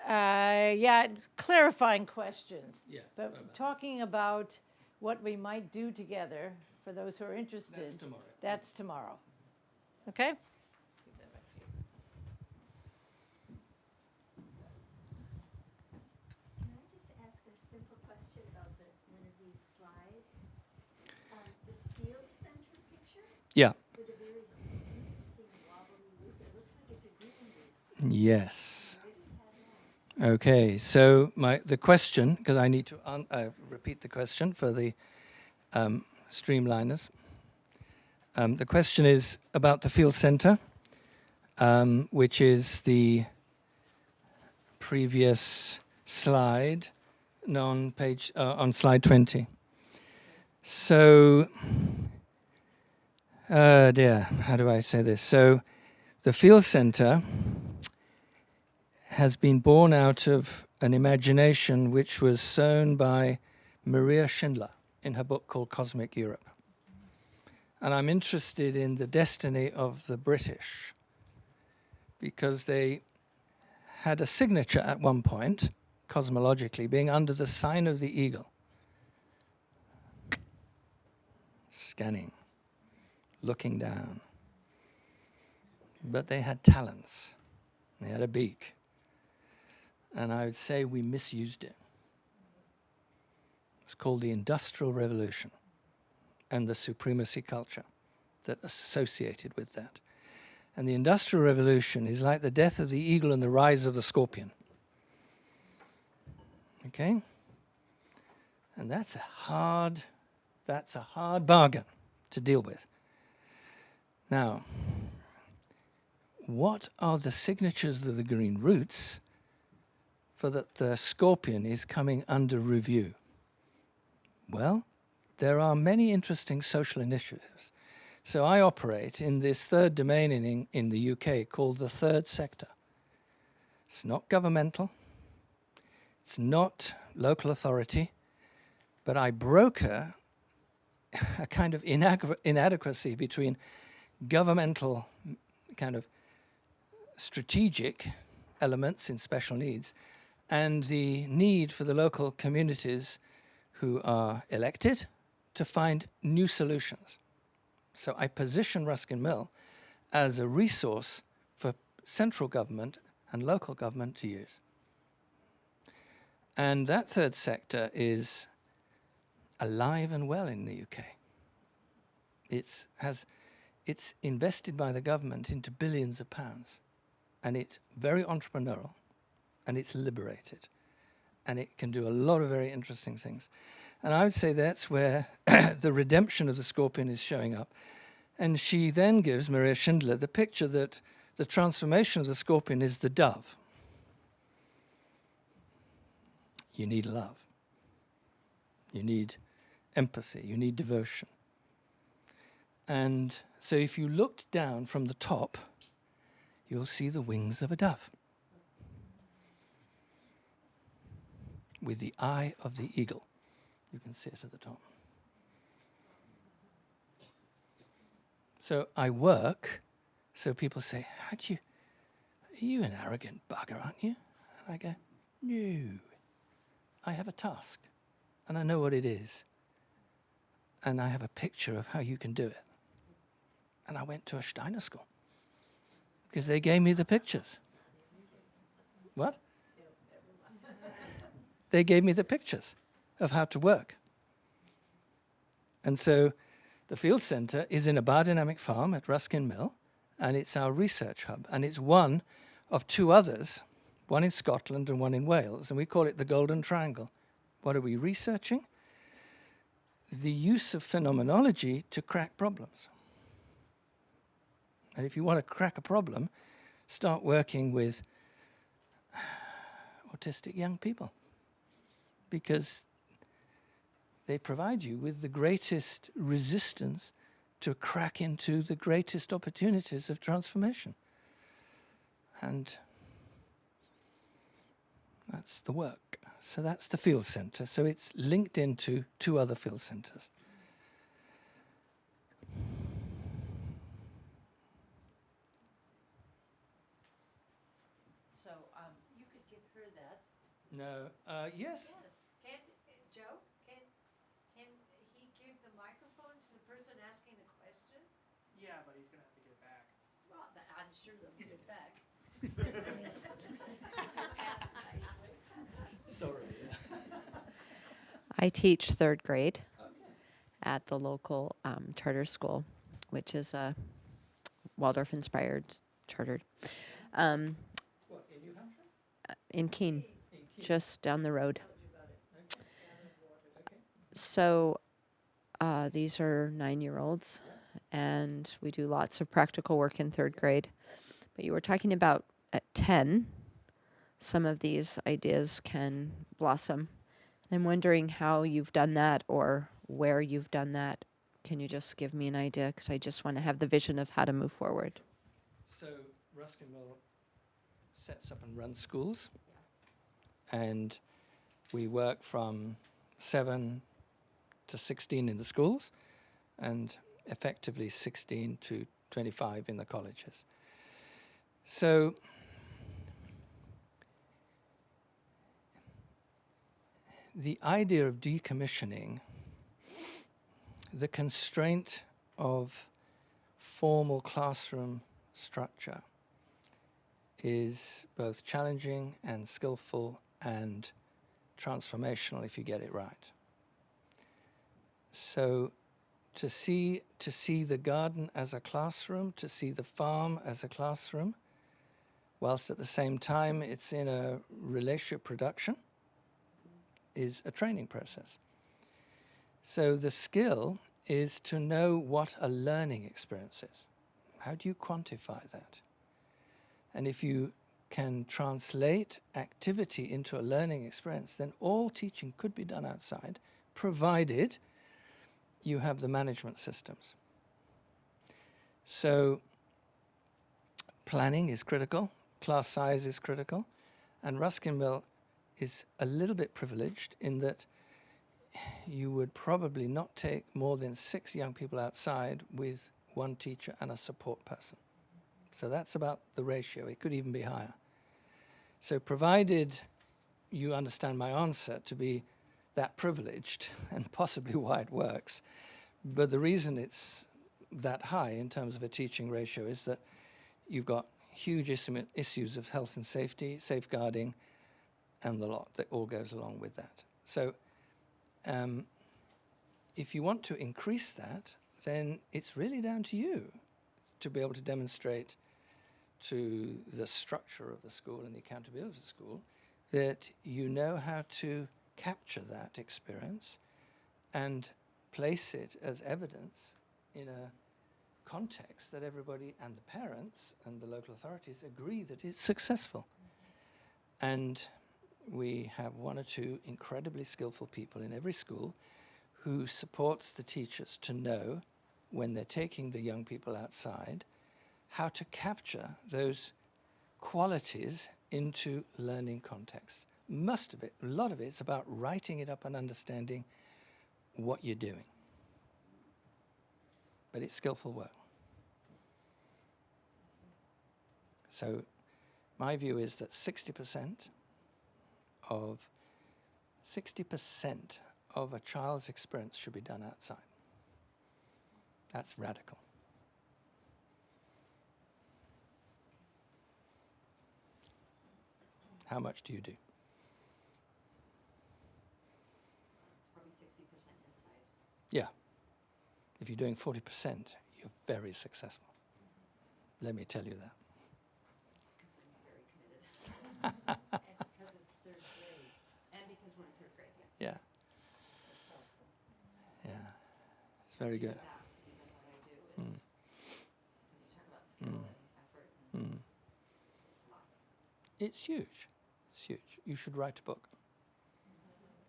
S1: yeah, clarifying questions.
S2: Yeah.
S1: But talking about what we might do together, for those who are interested.
S2: That's tomorrow.
S1: That's tomorrow. Okay?
S5: Can I just ask a simple question about one of these slides? This field center picture
S2: Yeah.
S5: with a very interesting wobbly roof. It looks like it's a green roof.
S2: Yes.
S5: Where do you have that?
S2: Okay. So the question, because I need to repeat the question for the streamliners. The question is about the field center, which is the previous slide, on slide 20. So, dear, how do I say this? So, the field center has been born out of an imagination which was sown by Maria Schindler in her book called Cosmic Europe. And I'm interested in the destiny of the British because they had a signature at one point, cosmologically, being under the sign of the eagle. Scanning, looking down. But they had talents. They had a beak. And I would say we misused it. It's called the Industrial Revolution and the supremacy culture that associated with that. And the Industrial Revolution is like the death of the eagle and the rise of the scorpion. Okay? And that's a hard bargain to deal with. Now, what are the signatures of the green roots for that the scorpion is coming under review? Well, there are many interesting social initiatives. So I operate in this third domain in the UK called the third sector. It's not governmental. It's not local authority. But I broker a kind of inadequacy between governmental kind of strategic elements in special needs and the need for the local communities who are elected to find new solutions. So I position Ruskin Mill as a resource for central government and local government to use. And that third sector is alive and well in the UK. It's invested by the government into billions of pounds. And it's very entrepreneurial, and it's liberated. And it can do a lot of very interesting things. And I would say that's where the redemption of the scorpion is showing up. And she then gives, Maria Schindler, the picture that the transformation of the scorpion is the dove. You need love. You need empathy. You need devotion. And so if you looked down from the top, you'll see the wings of a dove with the eye of the eagle. You can see it at the top. So I work, so people say, are you an arrogant bugger, aren't you? And I go, no, I have a task, and I know what it is, and I have a picture of how you can do it. And I went to a Steiner school, because they gave me the pictures. What? They gave me the pictures of how to work. And so the field center is in a biodynamic farm at Ruskin Mill, and it's our research hub. And it's one of two others, one in Scotland and one in Wales, and we call it the Golden Triangle. What are we researching? The use of phenomenology to crack problems. And if you want to crack a problem, start working with autistic young people, because they provide you with the greatest resistance to crack into the greatest opportunities of transformation. And that's the work. So that's the field center. So it's linked into two other field centers. No. Yes.
S1: Can't, Joe, can he give the microphone to the person asking the question?
S6: Yeah, but he's gonna have to get it back.
S1: Well, I'm sure they'll give it back. Ask nicely.
S2: Sorry.
S7: I teach third grade at the local charter school, which is a Waldorf-inspired chartered
S2: What, in New Hampshire?
S7: in Keene,
S2: In Keene.
S7: just down the road.
S2: Okay. Okay.
S7: So these are 9-year-olds, and we do lots of practical work in third grade. But you were talking about at 10, some of these ideas can blossom. I'm wondering how you've done that or where you've done that. Can you just give me an idea? Because I just want to have the vision of how to move forward.
S2: So Ruskin will sets up and runs schools, and we work from 7 to 16 in the schools, and effectively 16 to 25 in the colleges. So the idea of decommissioning, the constraint of formal classroom structure, is both challenging and skillful and transformational if you get it right. So to see the garden as a classroom, to see the farm as a classroom, whilst at the same time it's in a relationship production, is a training process. So the skill is to know what a learning experience is. How do you quantify that? And if you can translate activity into a learning experience, then all teaching could be done outside, provided you have the management systems. So planning is critical, class size is critical, and Ruskin Mill is a little bit privileged in that you would probably not take more than 6 young people outside with 1 teacher and a support person. So that's about the ratio. It could even be higher. So provided you understand my answer to be that privileged, and possibly why it works, but the reason it's that high in terms of a teaching ratio is that you've got huge issues of health and safety, safeguarding, and the lot that all goes along with that. So if you want to increase that, then it's really down to you to be able to demonstrate to the structure of the school and the accountability of the school that you know how to capture that experience and place it as evidence in a context that everybody and the parents and the local authorities agree that it's successful. And we have 1 or 2 incredibly skillful people in every school who supports the teachers to know when they're taking the young people outside how to capture those qualities into learning contexts. Most of it, a lot of it, is about writing it up and understanding what you're doing. But it's skillful work. So my view is that 60% of a child's experience should be done outside. That's radical. How much do you do?
S7: Probably 60% inside.
S2: Yeah. If you're doing 40%, you're very successful. Let me tell you that.
S7: Because I'm very committed.
S3: And because it's third grade.
S7: And because we're in third grade, yeah.
S2: Yeah. Yeah. It's very good.
S7: That, even what I do is, when you talk about skill and effort, and it's a lot.
S2: It's huge. It's huge. You should write a book.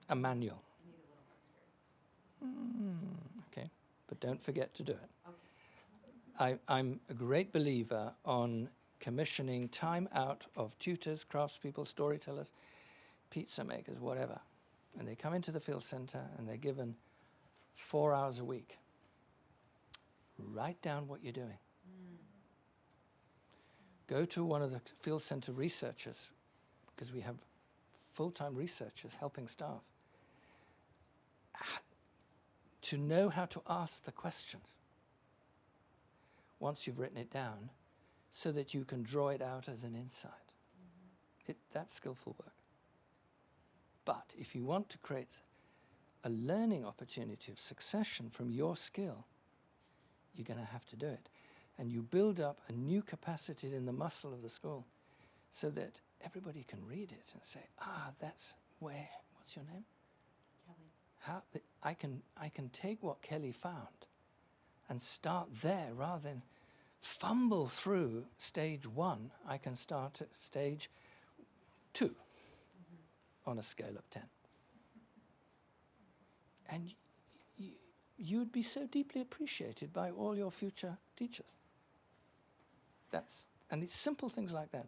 S2: A manual.
S7: I need a little more experience.
S2: Okay. But don't forget to do it.
S7: Okay.
S2: I'm a great believer on commissioning time out of tutors, craftspeople, storytellers, pizza makers, whatever. And they come into the field center and they're given 4 hours a week. Write down what you're doing. Go to one of the field center researchers, because we have full-time researchers helping staff, to know how to ask the question once you've written it down so that you can draw it out as an insight. That's skillful work. But if you want to create a learning opportunity of succession from your skill, you're going to have to do it. And you build up a new capacity in the muscle of the school so that everybody can read it and say, that's where, what's your name?
S3: Kelly.
S2: I can take what Kelly found and start there rather than fumble through stage 1. I can start at stage 2 on a scale of 10. And you would be so deeply appreciated by all your future teachers. And it's simple things like that.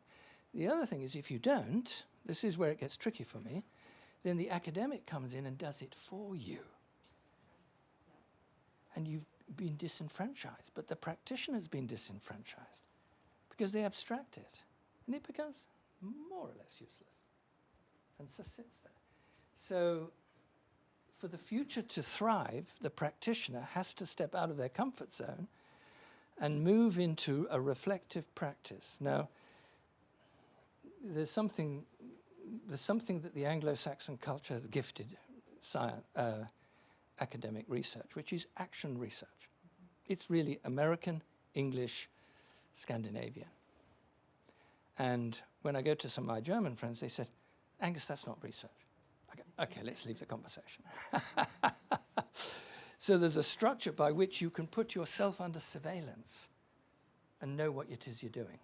S2: The other thing is, if you don't, this is where it gets tricky for me, then the academic comes in and does it for you. And you've been disenfranchised, but the practitioner's been disenfranchised because they abstract it, and it becomes more or less useless and just sits there. So for the future to thrive, the practitioner has to step out of their comfort zone and move into a reflective practice. Now, there's something that the Anglo-Saxon culture has gifted science, academic research, which is action research. It's really American, English, Scandinavian. And when I go to some of my German friends, they said, Angus, that's not research. I go, okay, let's leave the conversation. So there's a structure by which you can put yourself under surveillance and know what it is you're doing.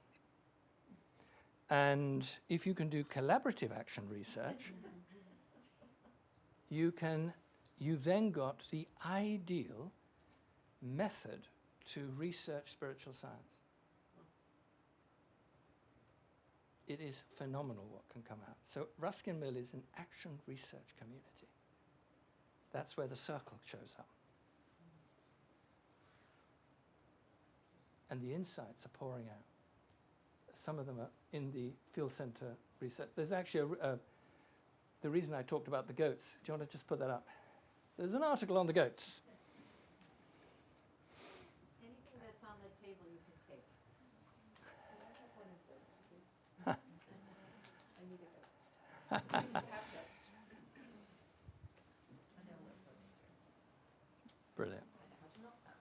S2: And if you can do collaborative action research, you've then got the ideal method to research spiritual science. It is phenomenal what can come out. So Ruskin Mill is an action research community. That's where the circle shows up. And the insights are pouring out. Some of them are in the field center research. There's actually the reason I talked about the goats. Do you want to just put that up? There's an article on the goats.
S3: Anything that's on the table you can take. I need a goat. I used to have goats. I know what goats do.
S2: Brilliant.
S3: I know how to milk them.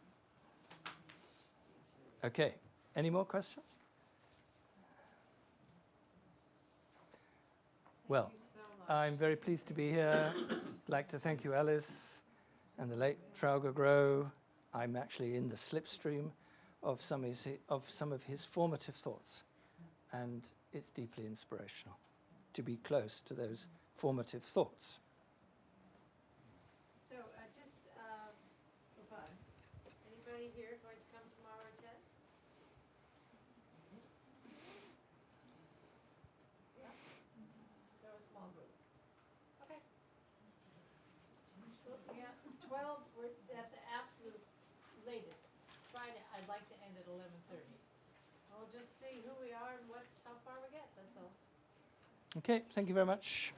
S2: Okay, any more questions? Well,
S3: Thank you so much.
S2: I'm very pleased to be here. I'd like to thank you, Alice, and the late Trauger Grow. I'm actually in the slipstream of some of his formative thoughts, and it's deeply inspirational to be close to those formative thoughts.
S1: So just for fun, anybody here going to come tomorrow at 10? Yeah. So a small group. Okay. Yeah, 12, we're at the absolute latest. Friday, I'd like to end at 11:30. We'll just see who we are and how far we get, that's all.
S2: Okay, thank you very much.